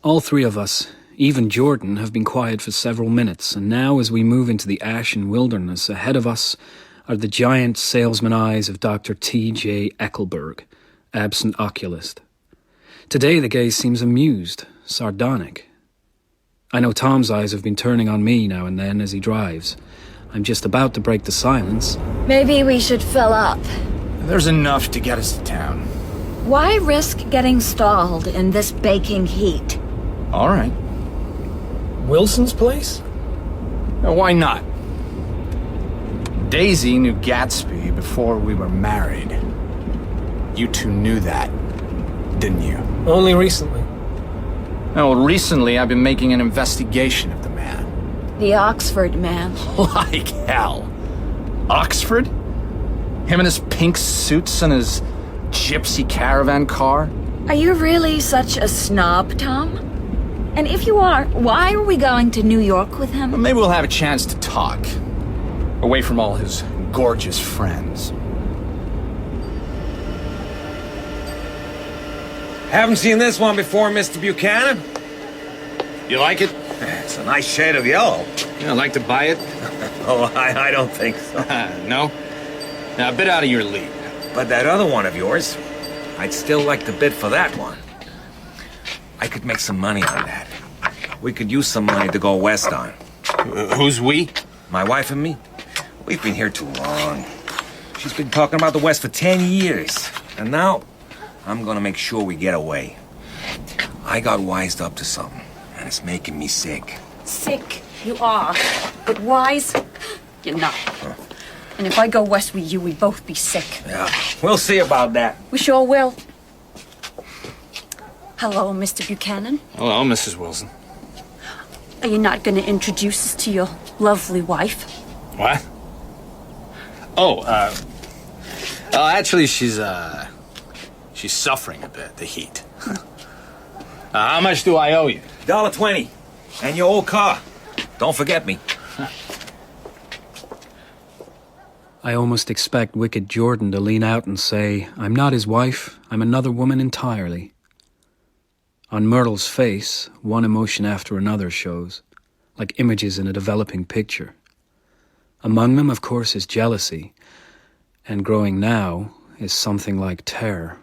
All three of us, even Jordan, have been quiet for several minutes, and now as we move into the ashen wilderness ahead of us are the giant salesman eyes of Dr. T.J. Eckelberg, absent oculist. Today the gaze seems amused, sardonic. I know Tom's eyes have been turning on me now and then as he drives. I'm just about to break the silence. Maybe we should fill up. There's enough to get us to town. Why risk getting stalled in this baking heat? All right. Wilson's place? Now, why not? Daisy knew Gatsby before we were married. You two knew that, didn't you? Only recently. Well, recently I've been making an investigation of the man. The Oxford man. Like hell. Oxford? Him in his pink suits and his gypsy caravan car? Are you really such a snob, Tom? And if you are, why are we going to New York with him? Well, maybe we'll have a chance to talk. Away from all his gorgeous friends. Haven't seen this one before, Mr. Buchanan. You like it? It's a nice shade of yellow. You like to buy it? Oh, I don't think so. No? Now, a bit out of your league. But that other one of yours, I'd still like to bid for that one. I could make some money on that. We could use some money to go west on. Who's we? My wife and me. We've been here too long. She's been talking about the West for 10 years. And now, I'm gonna make sure we get away. I got wised up to something, and it's making me sick. Sick, you are. But wise, you're not. And if I go west with you, we both be sick. Yeah, we'll see about that. We sure will. Hello, Mr. Buchanan. Hello, Mrs. Wilson. Are you not going to introduce us to your lovely wife? What? Oh, actually, she's suffering a bit, the heat. How much do I owe you? $1.20. And your old car. Don't forget me. I almost expect wicked Jordan to lean out and say, I'm not his wife, I'm another woman entirely. On Myrtle's face, one emotion after another shows, like images in a developing picture. Among them, of course, is jealousy, and growing now is something like terror.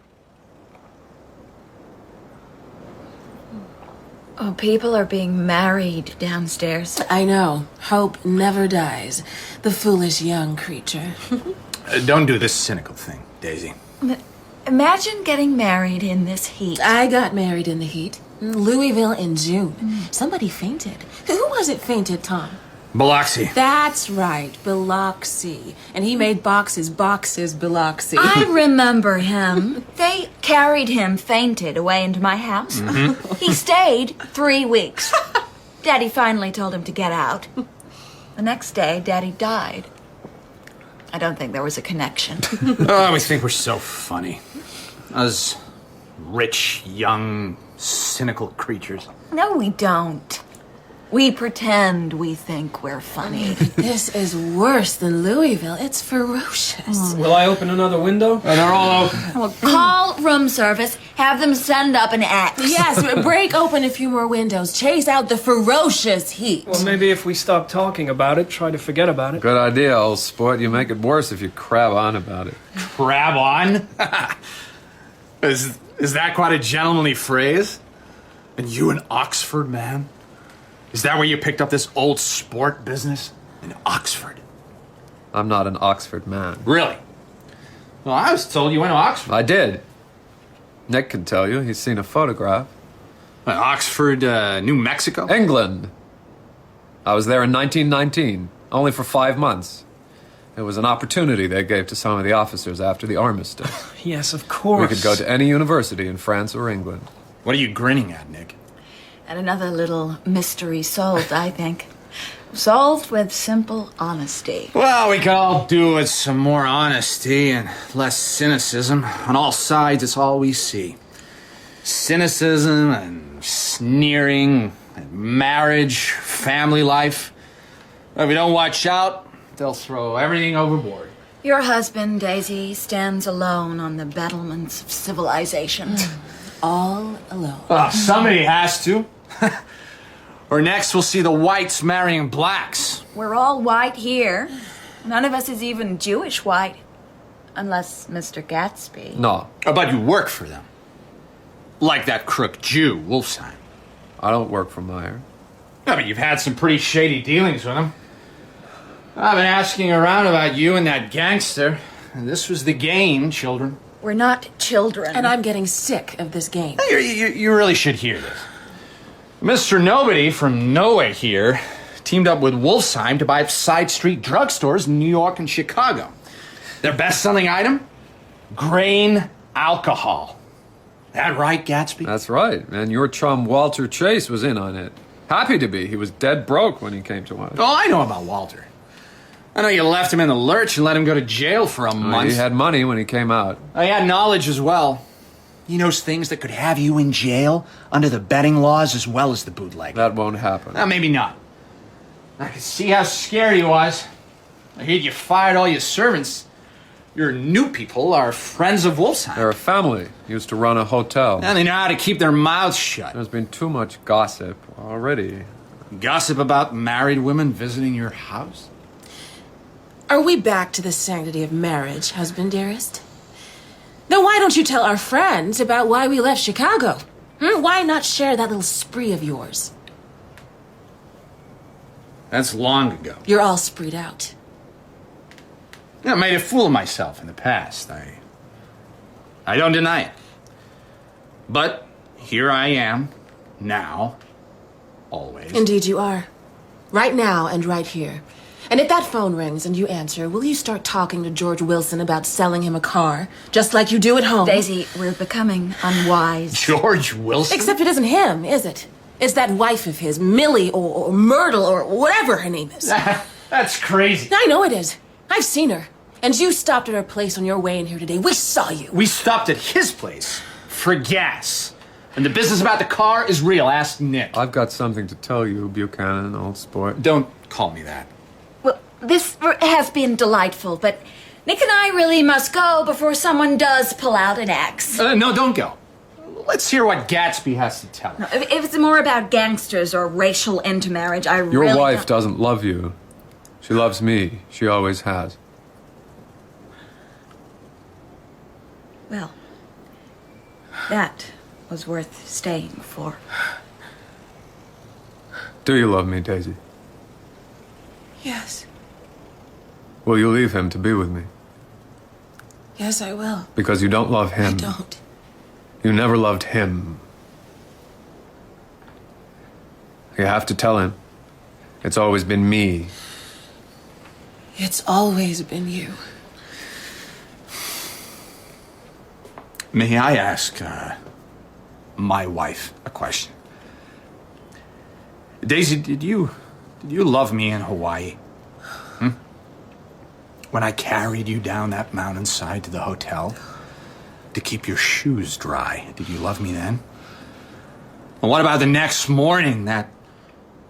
Oh, people are being married downstairs. I know. Hope never dies. The foolish young creature. Don't do this cynical thing, Daisy. Imagine getting married in this heat. I got married in the heat. Louisville in June. Somebody fainted. Who was it fainted, Tom? Biloxi. That's right, Biloxi. And he made boxes, Biloxi. I remember him. They carried him fainted away into my house. Mm-hmm. He stayed 3 weeks. Daddy finally told him to get out. The next day, Daddy died. I don't think there was a connection. Oh, we think we're so funny. Us rich, young, cynical creatures. No, we don't. We pretend we think we're funny. This is worse than Louisville. It's ferocious. Will I open another window? They're all open. Well, call room service. Have them send up an axe. Yes, but break open a few more windows. Chase out the ferocious heat. Well, maybe if we stop talking about it, try to forget about it. Good idea, old sport. You make it worse if you crab on about it. Crab on? Is that quite a gentlemanly phrase? And you an Oxford man? Is that where you picked up this old sport business? In Oxford? I'm not an Oxford man. Really? Well, I was told you went to Oxford. I did. Nick can tell you. He's seen a photograph. Oxford, New Mexico? England. I was there in 1919, only for 5 months. It was an opportunity they gave to some of the officers after the armistice. Yes, of course. We could go to any university in France or England. What are you grinning at, Nick? And another little mystery solved, I think. Solved with simple honesty. Well, we could all do with some more honesty and less cynicism. On all sides, it's all we see. Cynicism and sneering and marriage, family life. If we don't watch out, they'll throw everything overboard. Your husband, Daisy, stands alone on the battlements of civilization. All alone. Well, somebody has to. Or next we'll see the whites marrying blacks. We're all white here. None of us is even Jewish white. Unless Mr. Gatsby. No. But you work for them. Like that crook Jew, Wolfsheim. I don't work for Meyer. Yeah, but you've had some pretty shady dealings with him. I've been asking around about you and that gangster. And this was the game, children. We're not children. And I'm getting sick of this game. You really should hear this. Mr. Nobody from nowhere here teamed up with Wolfsheim to buy side street drugstores in New York and Chicago. Their best-selling item? Grain alcohol. That right, Gatsby? That's right. And your chum Walter Chase was in on it. Happy to be. He was dead broke when he came to us. Oh, I know about Walter. I know you left him in the lurch and let him go to jail for a month. He had money when he came out. He had knowledge as well. He knows things that could have you in jail under the betting laws as well as the bootleg. That won't happen. Maybe not. I could see how scared he was. I heard you fired all your servants. Your new people are friends of Wolfsheim. They're a family. Used to run a hotel. And they know how to keep their mouths shut. There's been too much gossip already. Gossip about married women visiting your house? Are we back to the sanctity of marriage, husband dearest? Then why don't you tell our friends about why we left Chicago? Why not share that little spree of yours? That's long ago. You're all spreed out. I made a fool of myself in the past. I don't deny it. But here I am, now, always. Indeed you are. Right now and right here. And if that phone rings and you answer, will you start talking to George Wilson about selling him a car, just like you do at home? Daisy, we're becoming unwise. George Wilson? Except it isn't him, is it? It's that wife of his, Millie or Myrtle or whatever her name is. That's crazy. I know it is. I've seen her. And you stopped at her place on your way in here today. We saw you. We stopped at his place for gas. And the business about the car is real. Ask Nick. I've got something to tell you, Buchanan, old sport. Don't call me that. Well, this has been delightful, but Nick and I really must go before someone does pull out an axe. No, don't go. Let's hear what Gatsby has to tell us. No, if it's more about gangsters or racial intermarriage, I Your really wife doesn't love you. She loves me. She always has. Well, that was worth staying for. Do you love me, Daisy? Yes. Will you leave him to be with me? Yes, I will. Because you don't love him. I don't. You never loved him. You have to tell him. It's always been me. It's always been you. May I ask my wife a question? Daisy, did you love me in Hawaii? When I carried you down that mountainside to the hotel? to keep your shoes dry. Did you love me then? And what about the next morning, that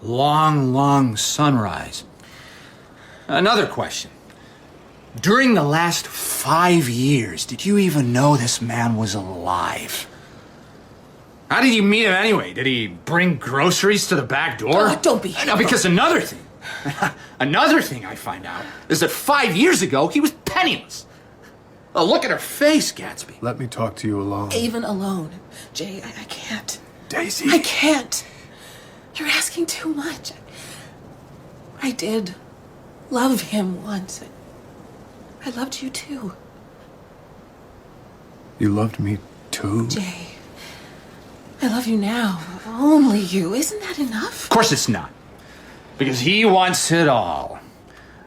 long, long sunrise? Another question. During the last 5 years, did you even know this man was alive? How did you meet him anyway? Did he bring groceries to the back door? Oh, don't be... No, because another thing I find out is that 5 years ago, he was penniless. Oh, look at her face, Gatsby. Let me talk to you alone. Even alone. Jay, I can't. Daisy. I can't. You're asking too much. I did love him once. I loved you too. You loved me too? Jay, I love you now. Only you. Isn't that enough? Of course it's not. Because he wants it all.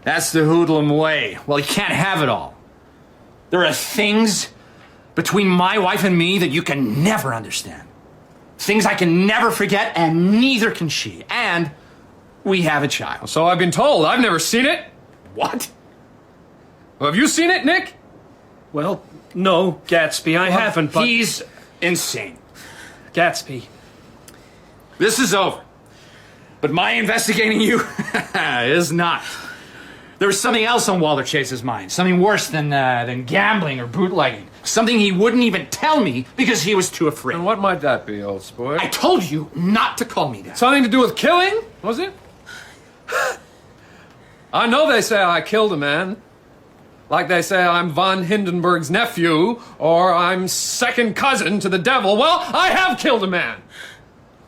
That's the hoodlum way. Well, he can't have it all. There are things between my wife and me that you can never understand. Things I can never forget, and neither can she. And we have a child. So I've been told. I've never seen it. What? Well, have you seen it, Nick? Well, no, Gatsby, I haven't, but... He's insane. Gatsby. This is over. But my investigating you is not. There was something else on Walter Chase's mind. Something worse than gambling or bootlegging. Something he wouldn't even tell me because he was too afraid. And what might that be, old sport? I told you not to call me that. Something to do with killing, was it? I know they say I killed a man. Like they say I'm von Hindenburg's nephew, or I'm second cousin to the devil. Well, I have killed a man.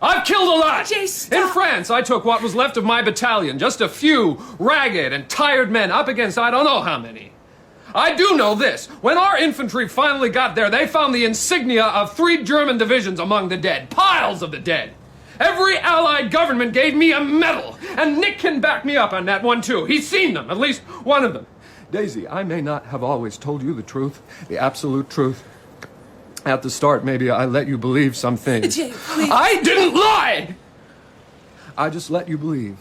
I've killed a lot. Jay, stop. In France, I took what was left of my battalion, just a few ragged and tired men up against I don't know how many. I do know this. When our infantry finally got there, they found the insignia of 3 German divisions among the dead. Piles of the dead. Every Allied government gave me a medal. And Nick can back me up on that one, too. He's seen them, at least one of them. Daisy, I may not have always told you the truth, the absolute truth. At the start, maybe I let you believe some things. Jay, please. I didn't lie! I just let you believe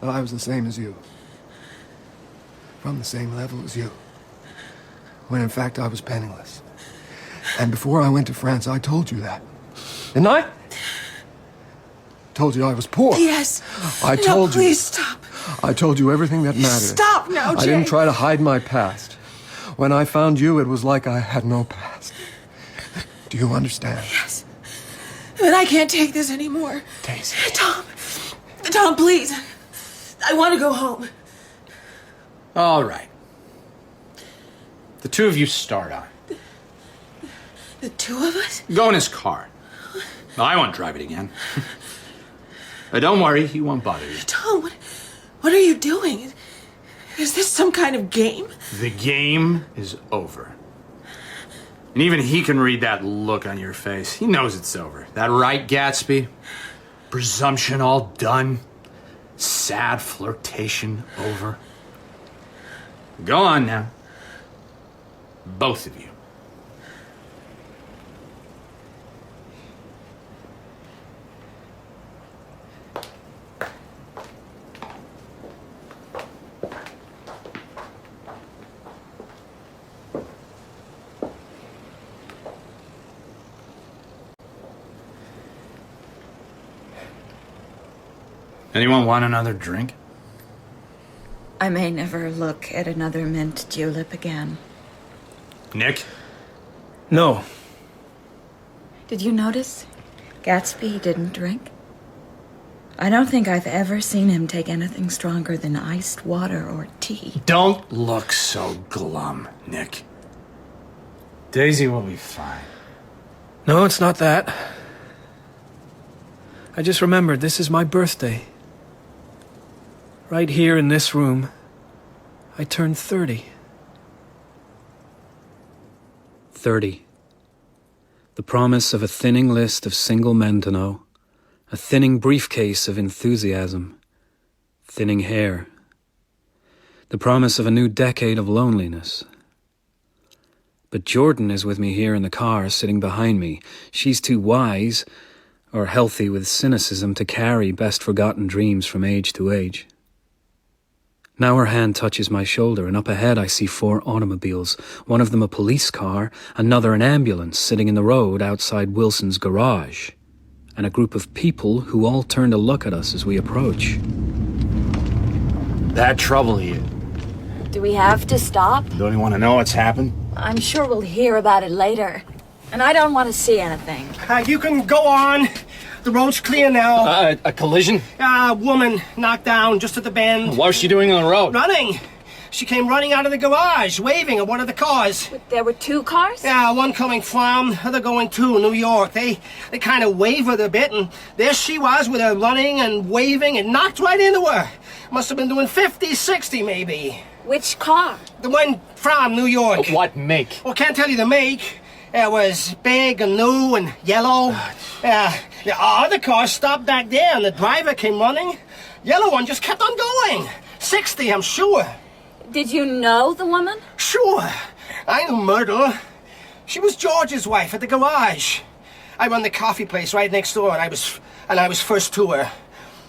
that I was the same as you. From the same level as you. When in fact I was penniless. And before I went to France, I told you that. Didn't I? Told you I was poor. Yes. I told you. Please stop. I told you everything that mattered. Stop now, Jay. I didn't try to hide my past. When I found you, it was like I had no past. Do you understand? Yes. But I can't take this anymore. Daisy. Tom, please. I want to go home. All right. The two of you start on. The two of us? Go in his car. No, I won't drive it again. But don't worry, he won't bother you. Tom, what are you doing? Is this some kind of game? The game is over. And even he can read that look on your face. He knows it's over. That right, Gatsby? Presumption all done. Sad flirtation over. Go on now. Both of you. Anyone want another drink? I may never look at another mint julep again. Nick? No. Did you notice? Gatsby didn't drink. I don't think I've ever seen him take anything stronger than iced water or tea. Don't look so glum, Nick. Daisy will be fine. No, it's not that. I just remembered this is my birthday. Right here in this room, I turned 30. 30. The promise of a thinning list of single men to know. A thinning briefcase of enthusiasm. Thinning hair. The promise of a new decade of loneliness. But Jordan is with me here in the car, sitting behind me. She's too wise or healthy with cynicism to carry best-forgotten dreams from age to age. Now her hand touches my shoulder, and up ahead I see 4 automobiles, one of them a police car, another an ambulance sitting in the road outside Wilson's garage, and a group of people who all turn to look at us as we approach. Bad trouble here. Do we have to stop? Don't you want to know what's happened? I'm sure we'll hear about it later. And I don't want to see anything. You can go on. The road's clear now. A collision? A woman knocked down just at the bend. What was she doing on the road? Running. She came running out of the garage, waving at one of the cars. But there were 2 cars? Yeah, one coming from, other going to New York. They kind of wavered a bit, and there she was with her running and waving and knocked right into her. Must have been doing 50, 60 maybe. Which car? The one from New York. What make? Well, can't tell you the make. It was big and new and yellow. The other car stopped back there, and the driver came running. Yellow one just kept on going. 60, I'm sure. Did you know the woman? Sure. I knew Myrtle. She was George's wife at the garage. I run the coffee place right next door, and I was first to her.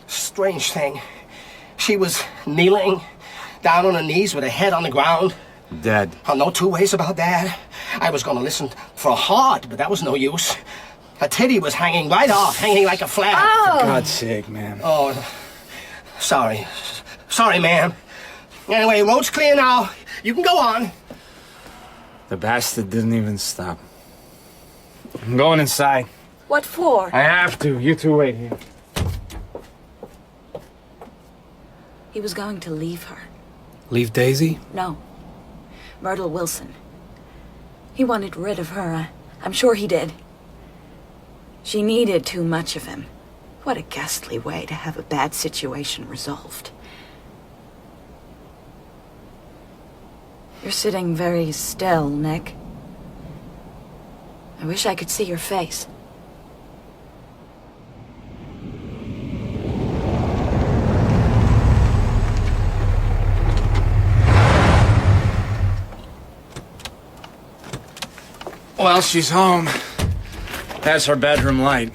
Strange thing. She was kneeling, down on her knees with her head on the ground. Dead. Oh, no 2 ways about that. I was going to listen for a heart, but that was no use. Her titty was hanging right off, hanging like a flag. For God's sake, man. Oh, sorry. Sorry, ma'am. Anyway, road's clear now. You can go on. The bastard didn't even stop. I'm going inside. What for? I have to. You two wait here. He was going to leave her. Leave Daisy? No. Myrtle Wilson. He wanted rid of her. I'm sure he did. She needed too much of him. What a ghastly way to have a bad situation resolved. You're sitting very still, Nick. I wish I could see your face. Well, she's home. That's her bedroom light.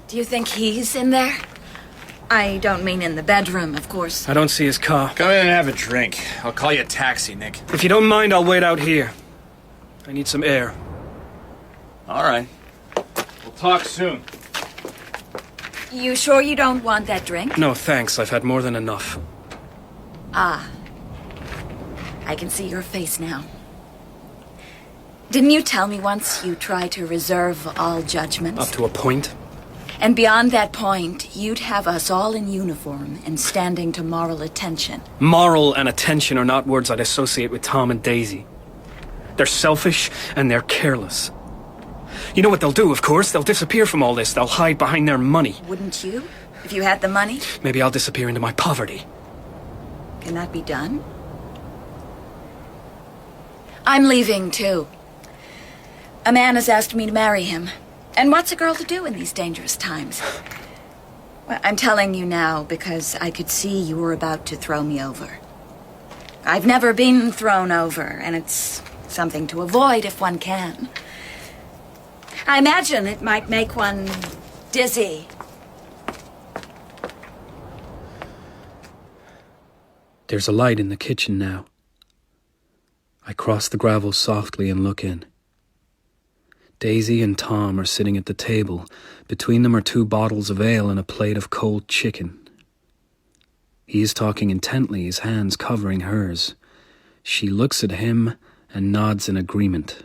Do you think he's in there? I don't mean in the bedroom, of course. I don't see his car. Come in and have a drink. I'll call you a taxi, Nick. If you don't mind, I'll wait out here. I need some air. All right. We'll talk soon. You sure you don't want that drink? No, thanks. I've had more than enough. Ah. I can see your face now. Didn't you tell me once you try to reserve all judgments? Up to a point. And beyond that point, you'd have us all in uniform and standing to moral attention. Moral and attention are not words I'd associate with Tom and Daisy. They're selfish and they're careless. You know what they'll do, of course? They'll disappear from all this. They'll hide behind their money. Wouldn't you, if you had the money? Maybe I'll disappear into my poverty. Can that be done? I'm leaving, too. A man has asked me to marry him. And what's a girl to do in these dangerous times? Well, I'm telling you now because I could see you were about to throw me over. I've never been thrown over, and it's something to avoid if one can. I imagine it might make one dizzy. There's a light in the kitchen now. I cross the gravel softly and look in. Daisy and Tom are sitting at the table. Between them are 2 bottles of ale and a plate of cold chicken. He is talking intently, his hands covering hers. She looks at him and nods in agreement.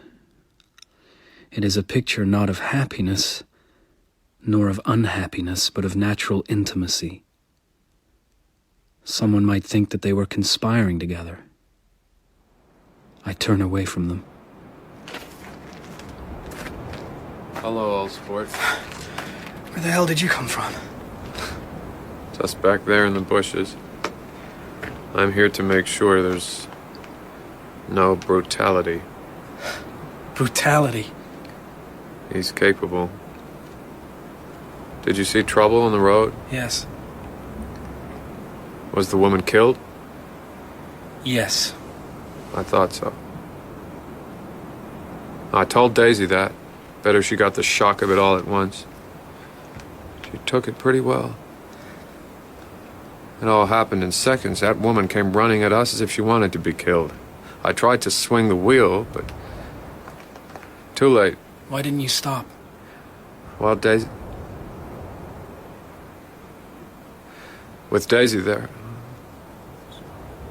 It is a picture not of happiness, nor of unhappiness, but of natural intimacy. Someone might think that they were conspiring together. I turn away from them. Hello, old sport. Where the hell did you come from? Just back there in the bushes. I'm here to make sure there's no brutality. Brutality? He's capable. Did you see trouble on the road? Yes. Was the woman killed? Yes. I thought so. I told Daisy that. Better she got the shock of it all at once. She took it pretty well. It all happened in seconds. That woman came running at us as if she wanted to be killed. I tried to swing the wheel, but... too late. Why didn't you stop? Well, Daisy... with Daisy there.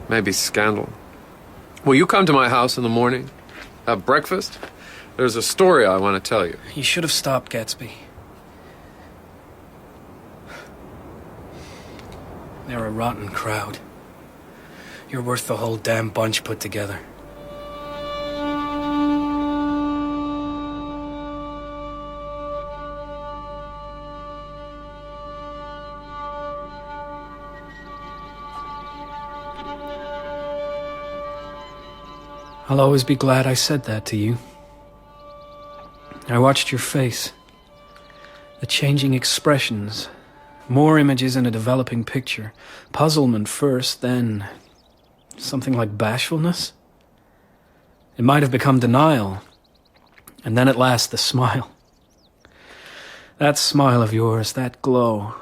Maybe scandal. Will you come to my house in the morning? Have breakfast? There's a story I want to tell you. You should have stopped, Gatsby. They're a rotten crowd. You're worth the whole damn bunch put together. I'll always be glad I said that to you. I watched your face, the changing expressions, more images in a developing picture. Puzzlement first, then something like bashfulness. It might have become denial, and then at last the smile. That smile of yours, that glow,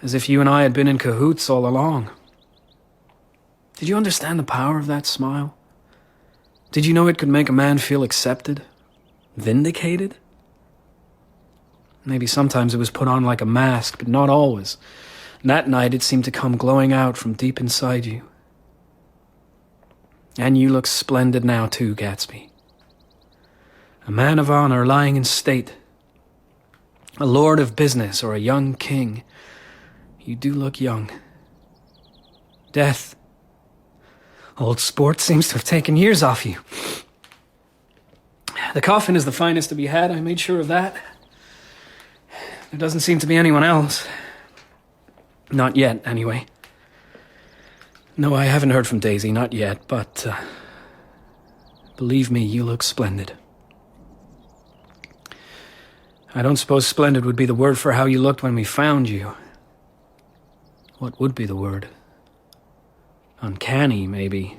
as if you and I had been in cahoots all along. Did you understand the power of that smile? Did you know it could make a man feel accepted? Vindicated? Maybe sometimes it was put on like a mask, but not always. And that night it seemed to come glowing out from deep inside you. And you look splendid now too, Gatsby. A man of honor lying in state. A lord of business or a young king. You do look young. Death. Old sport seems to have taken years off you. The coffin is the finest to be had, I made sure of that. There doesn't seem to be anyone else. Not yet, anyway. No, I haven't heard from Daisy, not yet, but believe me, you look splendid. I don't suppose splendid would be the word for how you looked when we found you. What would be the word? Uncanny, maybe.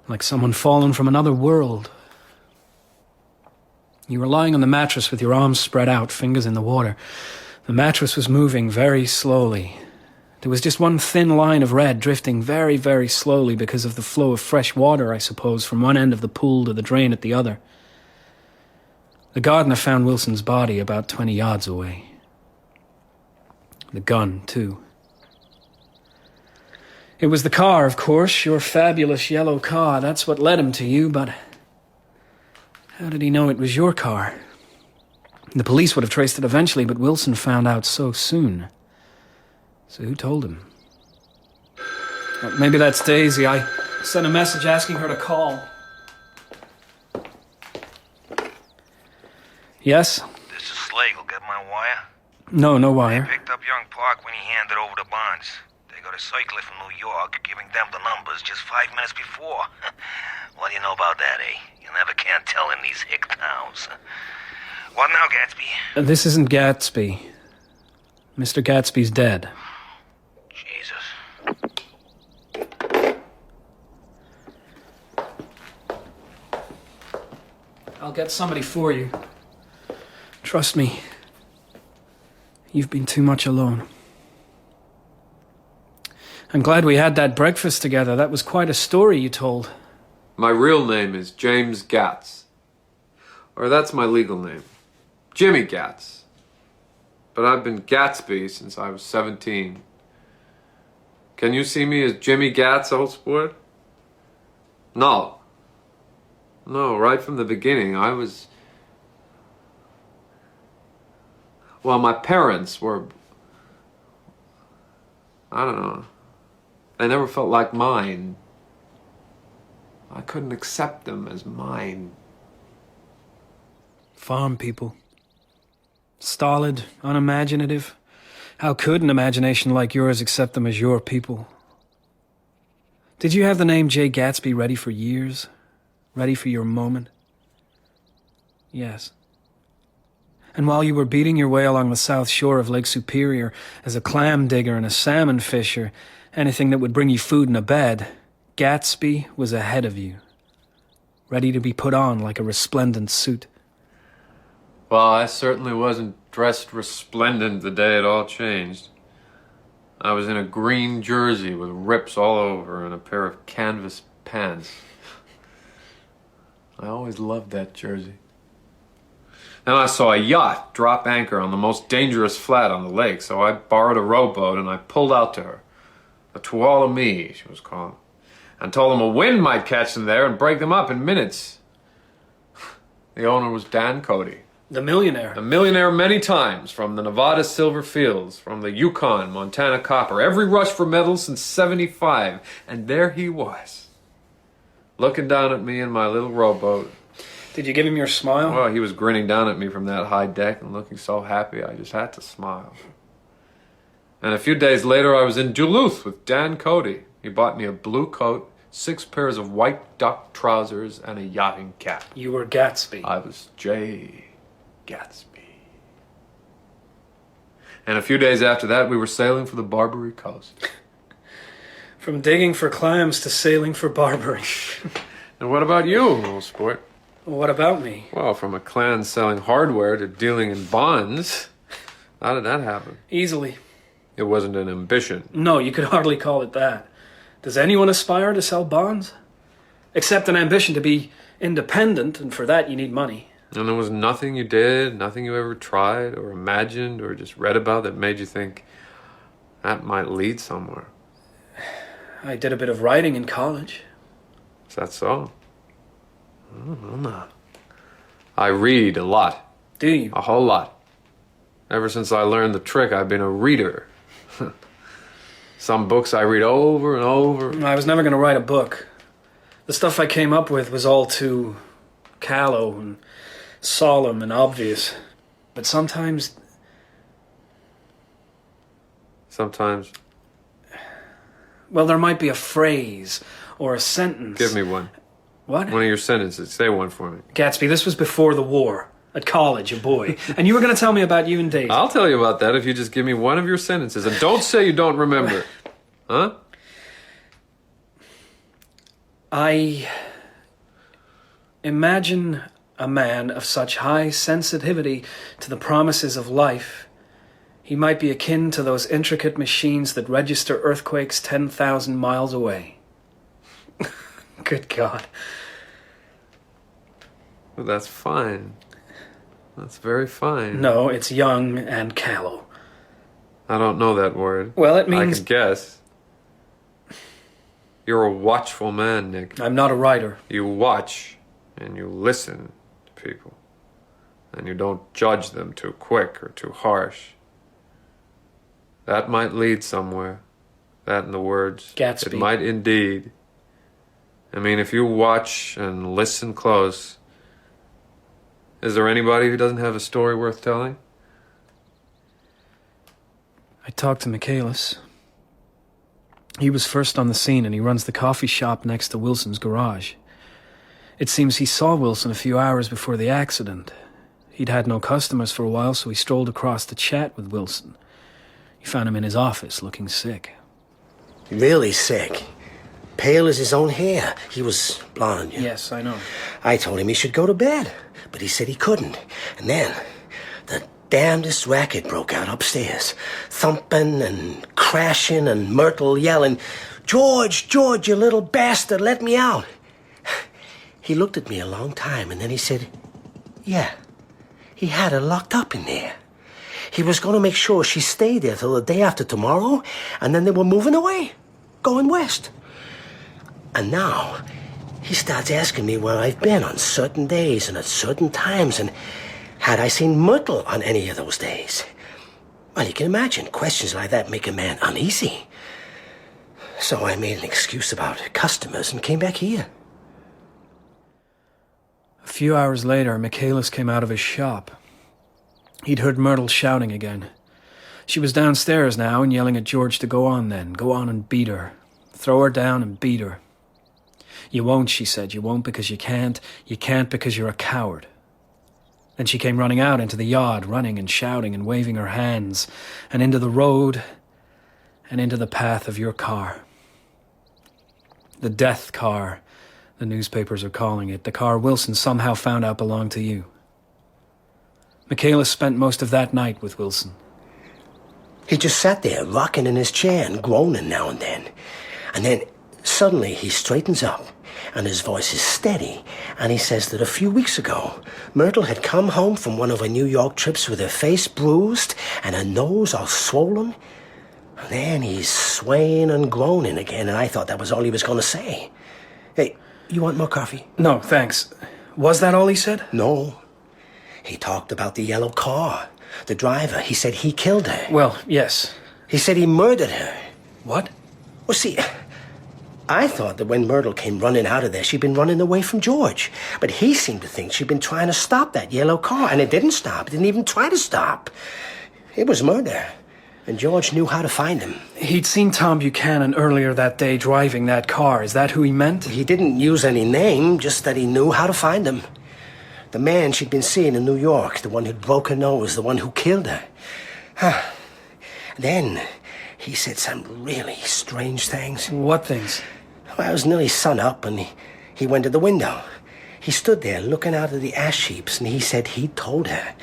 Like someone fallen from another world. You were lying on the mattress with your arms spread out, fingers in the water. The mattress was moving very slowly. There was just one thin line of red drifting very, very slowly because of the flow of fresh water, I suppose, from one end of the pool to the drain at the other. The gardener found Wilson's body about 20 yards away. The gun, too. It was the car, of course, your fabulous yellow car. That's what led him to you, but how did he know it was your car? The police would have traced it eventually, but Wilson found out so soon. So who told him? Well, maybe that's Daisy. I sent a message asking her to call. Yes? This is Slagle. Get my wire? No, no wire. They picked up young Park when he handed over the bonds. They got a cycler from New York, giving them the numbers just 5 minutes before. What do you know about that, eh? You never can tell in these hick towns. What now, Gatsby? This isn't Gatsby. Mr. Gatsby's dead. Jesus. I'll get somebody for you. Trust me. You've been too much alone. I'm glad we had that breakfast together. That was quite a story you told. My real name is James Gatz. Or that's my legal name. Jimmy Gatz. But I've been Gatsby since I was 17. Can you see me as Jimmy Gatz, old sport? No. No, right from the beginning, I was... Well, my parents were... I don't know. They never felt like mine. I couldn't accept them as mine. Farm people. Stolid, unimaginative. How could an imagination like yours accept them as your people? Did you have the name J. Gatsby ready for years? Ready for your moment? Yes. And while you were beating your way along the south shore of Lake Superior as a clam digger and a salmon fisher, anything that would bring you food and a bed, Gatsby was ahead of you, ready to be put on like a resplendent suit. Well, I certainly wasn't dressed resplendent the day it all changed. I was in a green jersey with rips all over and a pair of canvas pants. I always loved that jersey. Then I saw a yacht drop anchor on the most dangerous flat on the lake, so I borrowed a rowboat and I pulled out to her. A Tuolumne, she was called, and told them a wind might catch them there and break them up in minutes. The owner was Dan Cody. The millionaire. A millionaire many times, from the Nevada silver fields, from the Yukon, Montana copper, every rush for metals since '75. And there he was, looking down at me in my little rowboat. Did you give him your smile? Well, he was grinning down at me from that high deck and looking so happy I just had to smile. And a few days later I was in Duluth with Dan Cody. He bought me a blue coat, 6 pairs of white duck trousers, and a yachting cap. You were Gatsby. I was J. Gatsby. And a few days after that, we were sailing for the Barbary Coast. From digging for clams to sailing for Barbary. And what about you, old sport? What about me? Well, from a clan selling hardware to dealing in bonds. How did that happen? Easily. It wasn't an ambition. No, you could hardly call it that. Does anyone aspire to sell bonds? Except an ambition to be independent, and for that you need money. And there was nothing you did, nothing you ever tried or imagined or just read about that made you think that might lead somewhere. I did a bit of writing in college. Is that so? I don't know. I read a lot. Do you? A whole lot. Ever since I learned the trick, I've been a reader. Some books I read over and over. I was never going to write a book. The stuff I came up with was all too callow and solemn and obvious. But sometimes... Sometimes? Well, there might be a phrase or a sentence. Give me one. What? One of your sentences. Say one for me. Gatsby, this was before the war. At college, a boy. And you were going to tell me about you and Dave. I'll tell you about that if you just give me one of your sentences. And don't say you don't remember. Huh? I imagine a man of such high sensitivity to the promises of life. He might be akin to those intricate machines that register earthquakes 10,000 miles away. Good God. Well, that's fine. That's very fine. No, it's young and callow. I don't know that word. Well, it means... I can guess. You're a watchful man, Nick. I'm not a writer. You watch and you listen to people. And you don't judge them too quick or too harsh. That might lead somewhere. That in the words. Gatsby. It might indeed. I mean, if you watch and listen close, is there anybody who doesn't have a story worth telling? I talked to Michaelis. He was first on the scene and he runs the coffee shop next to Wilson's garage. It seems he saw Wilson a few hours before the accident. He'd had no customers for a while, so he strolled across to chat with Wilson. He found him in his office, looking sick. Really sick. Pale as his own hair. He was blonde, you know. Yes, I know. I told him he should go to bed, but he said he couldn't. And then, the damnedest racket broke out upstairs. Thumping and crashing and Myrtle yelling, "George, George, you little bastard, let me out." He looked at me a long time, and then he said, yeah, he had her locked up in there. He was going to make sure she stayed there till the day after tomorrow, and then they were moving away, going west. And now, he starts asking me where I've been on certain days and at certain times, and had I seen Myrtle on any of those days. Well, you can imagine, questions like that make a man uneasy. So I made an excuse about customers and came back here. A few hours later, Michaelis came out of his shop. He'd heard Myrtle shouting again. She was downstairs now and yelling at George to go on then. Go on and beat her. Throw her down and beat her. You won't, she said. You won't because you can't. You can't because you're a coward. Then she came running out into the yard, running and shouting and waving her hands, and into the road and into the path of your car. The death car, the newspapers are calling it. The car Wilson somehow found out belonged to you. Michaelis spent most of that night with Wilson. He just sat there, rocking in his chair and groaning now and then. And then suddenly he straightens up, and his voice is steady, and he says that a few weeks ago, Myrtle had come home from one of her New York trips with her face bruised and her nose all swollen. And then he's swaying and groaning again, and I thought that was all he was going to say. Hey, you want more coffee? No, thanks. Was that all he said? No. He talked about the yellow car, the driver. He said he killed her. Well, yes. He said he murdered her. What? Well, see, I thought that when Myrtle came running out of there, she'd been running away from George. But he seemed to think she'd been trying to stop that yellow car, and it didn't stop. It didn't even try to stop. It was murder. And George knew how to find him. He'd seen Tom Buchanan earlier that day driving that car. Is that who he meant? He didn't use any name, just that he knew how to find him. The man she'd been seeing in New York, the one who'd broke her nose, the one who killed her. Then he said some really strange things. What things? Well, it was nearly sun up, and he went to the window. He stood there looking out of the ash heaps, and he said he told her,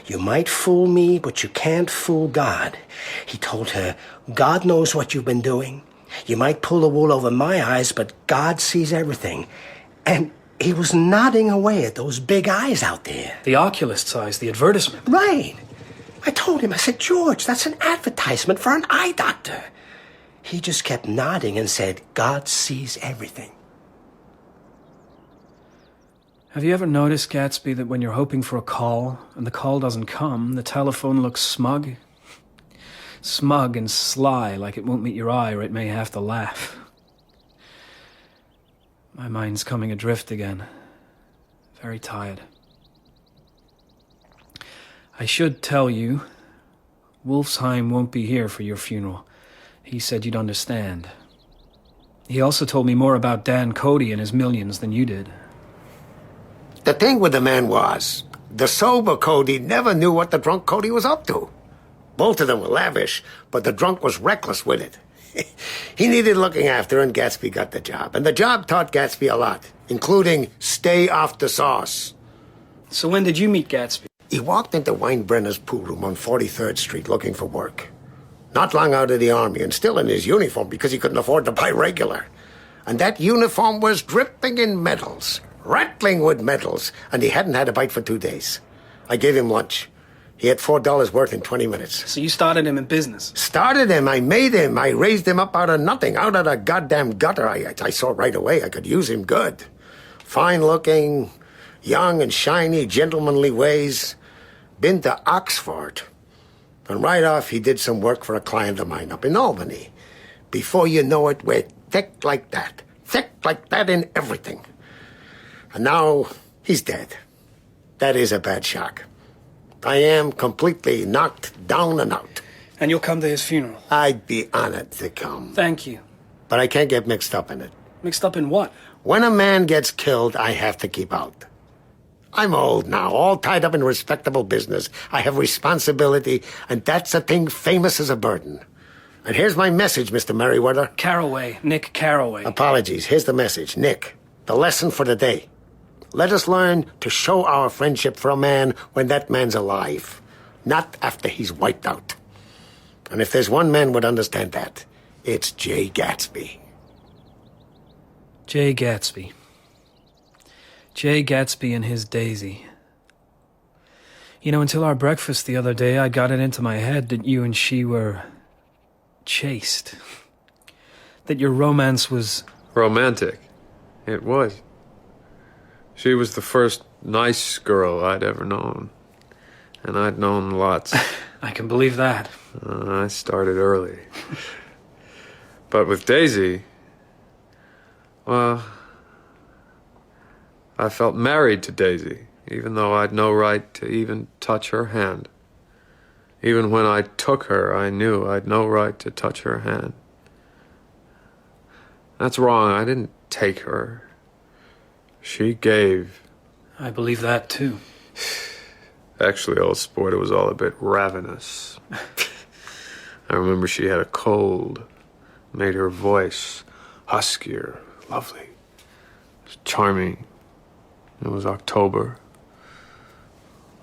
"You might fool me, but you can't fool God." He told her, "God knows what you've been doing. You might pull the wool over my eyes, but God sees everything." And he was nodding away at those big eyes out there. The oculist's eyes, the advertisement. Right. I told him, I said, "George, that's an advertisement for an eye doctor." He just kept nodding and said, "God sees everything." Have you ever noticed, Gatsby, that when you're hoping for a call and the call doesn't come, the telephone looks smug? Smug and sly, like it won't meet your eye or it may have to laugh. My mind's coming adrift again. Very tired. I should tell you, Wolfsheim won't be here for your funeral. He said you'd understand. He also told me more about Dan Cody and his millions than you did. The thing with the man was, the sober Cody never knew what the drunk Cody was up to. Both of them were lavish, but the drunk was reckless with it. He needed looking after, and Gatsby got the job. And the job taught Gatsby a lot, including stay off the sauce. So when did you meet Gatsby? He walked into Weinbrenner's pool room on 43rd Street looking for work. Not long out of the army, and still in his uniform because he couldn't afford to buy regular. And that uniform was dripping in medals, rattling with medals, and he hadn't had a bite for 2 days. I gave him lunch. He had $4 worth in 20 minutes. So you started him in business? Started him. I made him. I raised him up out of nothing, out of the goddamn gutter. I saw right away I could use him good. Fine-looking, young and shiny, gentlemanly ways. Been to Oxford. And right off, he did some work for a client of mine up in Albany. Before you know it, we're thick like that. Thick like that in everything. And now, he's dead. That is a bad shock. I am completely knocked down and out. And you'll come to his funeral? I'd be honored to come. Thank you. But I can't get mixed up in it. Mixed up in what? When a man gets killed, I have to keep out. I'm old now, all tied up in respectable business. I have responsibility, and that's a thing famous as a burden. And here's my message, Mr. Merriweather. Carraway, Nick Carraway. Apologies. Here's the message. Nick, the lesson for the day. Let us learn to show our friendship for a man when that man's alive, not after he's wiped out. And if there's one man would understand that, it's Jay Gatsby. Jay Gatsby. Jay Gatsby and his Daisy. You know, until our breakfast the other day, I got it into my head that you and she were chaste. That your romance was... romantic. It was. She was the first nice girl I'd ever known. And I'd known lots. I can believe that. I started early. But with Daisy, well, I felt married to Daisy, even though I'd no right to even touch her hand. Even when I took her, I knew I'd no right to touch her hand. That's wrong. I didn't take her. She gave. I believe that, too. Actually, old sport, it was all a bit ravenous. I remember she had a cold, made her voice huskier, lovely. It was charming. It was October.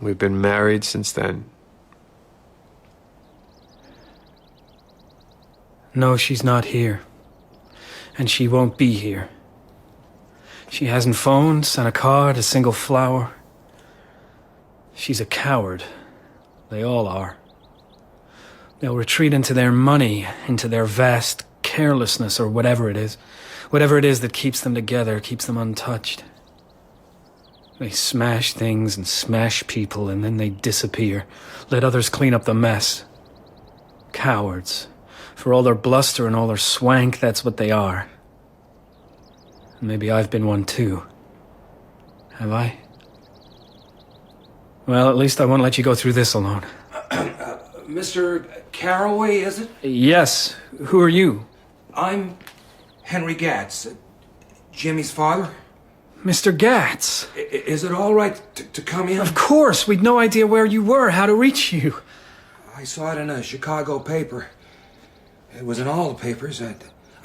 We've been married since then. No, she's not here. And she won't be here. She hasn't phoned, sent a card, a single flower. She's a coward. They all are. They'll retreat into their money, into their vast carelessness, or whatever it is. Whatever it is that keeps them together, keeps them untouched. They smash things and smash people, and then they disappear. Let others clean up the mess. Cowards. For all their bluster and all their swank, that's what they are. And maybe I've been one too. Have I? Well, at least I won't let you go through this alone. Mr. Carraway, is it? Yes. Who are you? I'm Henry Gatz, Jimmy's father. Mr. Gatz. Is it all right to come in? Of course. We'd no idea where you were, how to reach you. I saw it in a Chicago paper. It was in all the papers.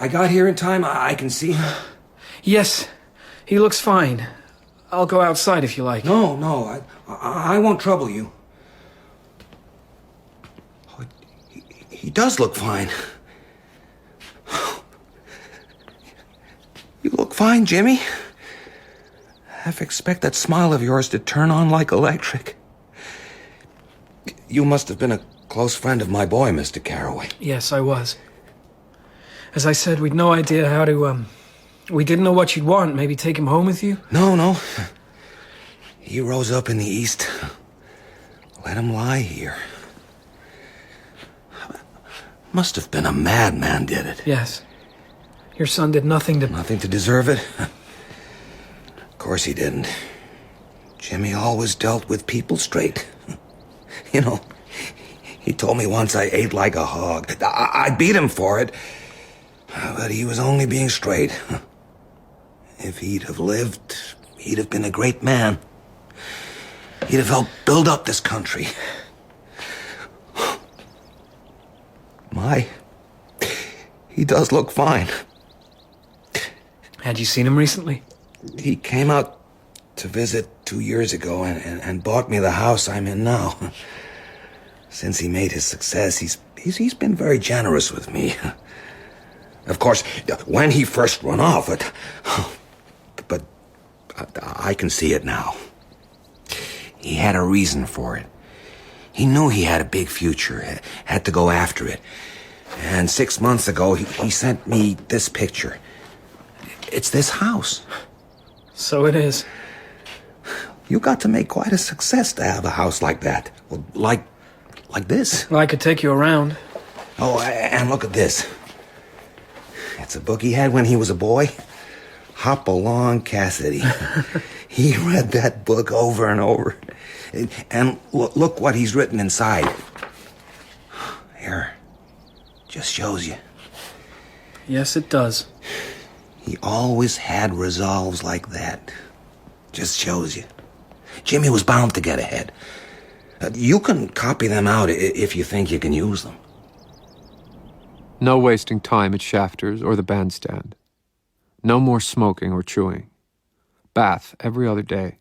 I got here in time. I can see him. Yes. He looks fine. I'll go outside if you like. No. I won't trouble you. Oh, he does look fine. You look fine, Jimmy. Half expect that smile of yours to turn on like electric. You must have been a close friend of my boy, Mr. Carraway. Yes, I was. As I said, we'd no idea how to, we didn't know what you'd want. Maybe take him home with you? No. He rose up in the east. Let him lie here. Must have been a madman did it. Yes. Your son did nothing to... Nothing to deserve it? Of course he didn't. Jimmy always dealt with people straight. You know, he told me once I ate like a hog. I beat him for it. But he was only being straight. If he'd have lived, he'd have been a great man. He'd have helped build up this country. He does look fine. Had you seen him recently? He came out to visit 2 years ago and bought me the house I'm in now. Since he made his success, he's been very generous with me. Of course, when he first run off, but I can see it now. He had a reason for it. He knew he had a big future, had to go after it. And 6 months ago, he sent me this picture. It's this house. So it is. You got to make quite a success to have a house like that. Well, like this. Well, I could take you around. Oh, and look at this. It's a book he had when he was a boy. Hop Along Cassidy. He read that book over and over. And look what he's written inside. Here. Just shows you. Yes, it does. He always had resolves like that. Just shows you. Jimmy was bound to get ahead. You can copy them out if you think you can use them. No wasting time at Shafters or the bandstand. No more smoking or chewing. Bath every other day.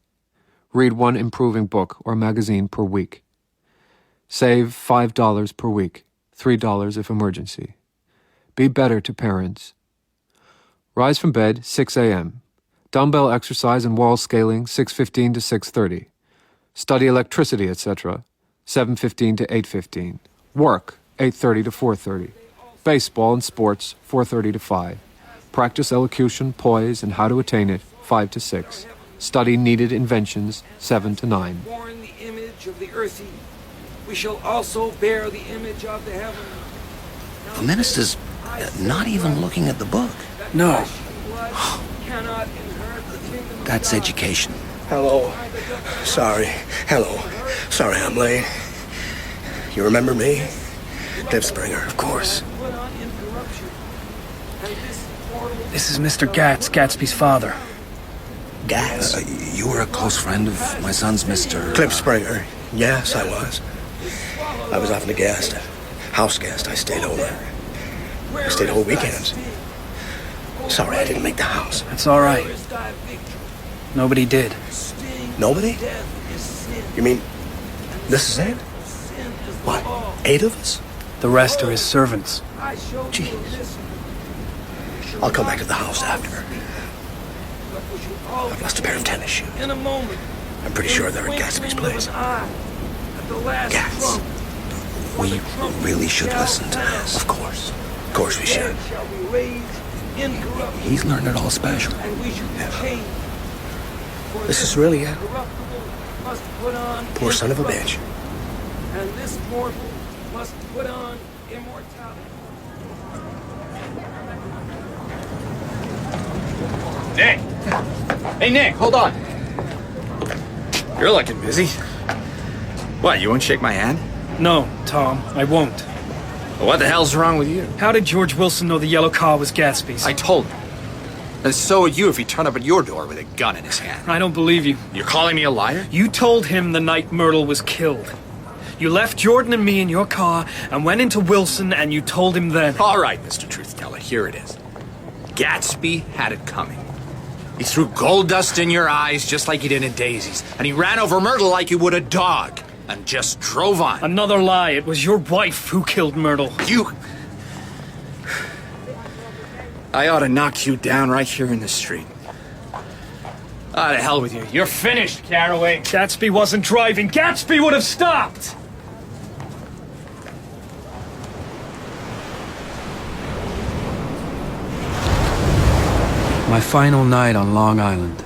Read one improving book or magazine per week. Save $5 per week, $3 if emergency. Be better to parents. Rise from bed 6 a.m. Dumbbell exercise and wall scaling 6:15 to 6:30. Study electricity, etc. 7:15 to 8:15. Work 8:30 to 4:30. Baseball and sports 4:30 to 5. Practice elocution, poise, and how to attain it 5 to 6. Study needed inventions 7 to 9. Born the image of the earthy, we shall also bear the image of the heaven. The minister's not even looking at the book. No. That's education. Hello. Sorry. Hello. Sorry I'm late. You remember me? Cliff Springer, of course. This is Mr. Gatz, Gatsby's father. Gatz? You were a close friend of my son's Mr. Cliff Springer. Yes, I was. I was often a guest. House guest. I stayed over. I stayed whole weekends. Sorry I didn't make the house. That's all right. Nobody did. Nobody? You mean this is it? What, 8 of us? The rest are his servants. Jeez. I'll come back to the house after. I've lost a pair of tennis shoes. In a moment. I'm pretty sure they're at Gatsby's place. Gats. We really should listen to this. Of course. Of course we should. He's learned it all special. Yeah. This is really it. Poor son of a bitch. And this mortal must put on immortality. Nick! Hey, Nick, hold on. You're looking busy. What, you won't shake my hand? No, Tom, I won't. Well, what the hell's wrong with you? How did George Wilson know the yellow car was Gatsby's? I told him. And so would you if he turned up at your door with a gun in his hand. I don't believe you. You're calling me a liar? You told him the night Myrtle was killed. You left Jordan and me in your car and went into Wilson and you told him then. All right, Mr. Truth-Teller, here it is. Gatsby had it coming. He threw gold dust in your eyes just like he did in Daisy's, and he ran over Myrtle like he would a dog, and just drove on. Another lie. It was your wife who killed Myrtle. You... I ought to knock you down right here in the street. Ah, to hell with you. You're finished, Caraway. Gatsby wasn't driving. Gatsby would have stopped! My final night on Long Island.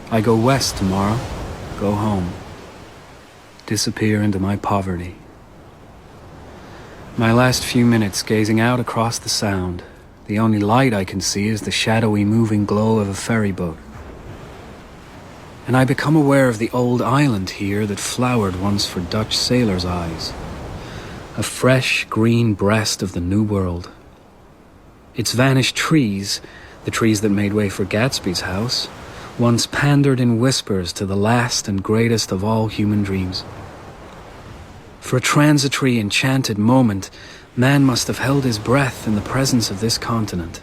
I go west tomorrow, go home, disappear into my poverty. My last few minutes gazing out across the Sound. The only light I can see is the shadowy moving glow of a ferry boat. And I become aware of the old island here that flowered once for Dutch sailors' eyes. A fresh green breast of the New World. Its vanished trees, the trees that made way for Gatsby's house, once pandered in whispers to the last and greatest of all human dreams. For a transitory, enchanted moment, man must have held his breath in the presence of this continent,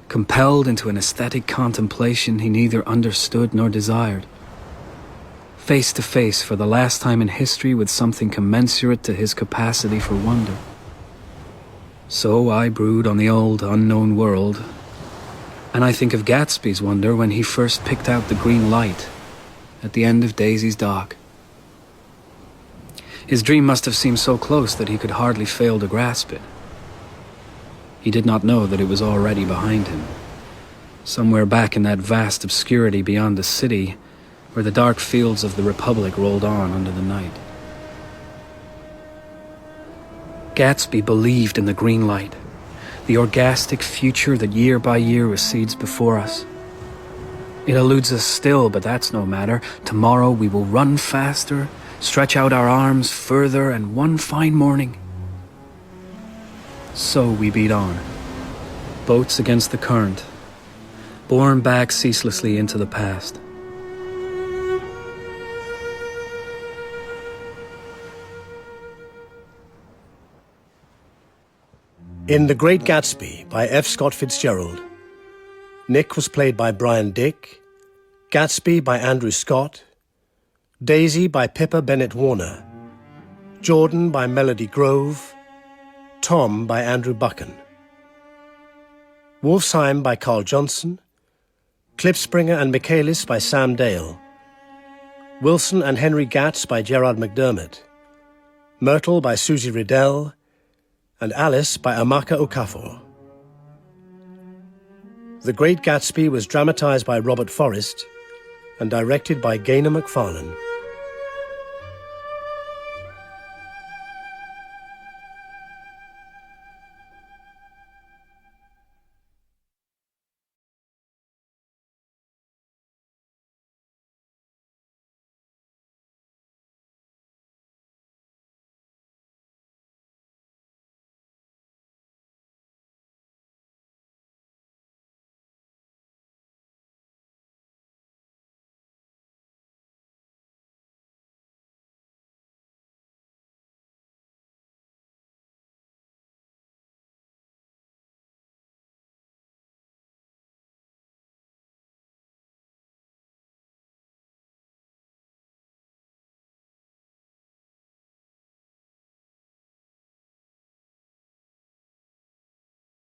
compelled into an aesthetic contemplation he neither understood nor desired. Face to face for the last time in history with something commensurate to his capacity for wonder. So I brood on the old, unknown world, and I think of Gatsby's wonder when he first picked out the green light at the end of Daisy's dock. His dream must have seemed so close that he could hardly fail to grasp it. He did not know that it was already behind him, somewhere back in that vast obscurity beyond the city, where the dark fields of the Republic rolled on under the night. Gatsby believed in the green light, the orgastic future that year by year recedes before us. It eludes us still, but that's no matter. Tomorrow we will run faster, stretch out our arms further, and one fine morning. So we beat on, boats against the current, borne back ceaselessly into the past. In The Great Gatsby by F. Scott Fitzgerald, Nick was played by Brian Dick, Gatsby by Andrew Scott, Daisy by Pippa Bennett Warner, Jordan by Melody Grove, Tom by Andrew Buchan, Wolfsheim by Carl Johnson, Klipspringer and Michaelis by Sam Dale, Wilson and Henry Gatz by Gerard McDermott, Myrtle by Susie Riddell, and Alice by Amaka Okafor. The Great Gatsby was dramatized by Robert Forrest and directed by Gaynor McFarlane.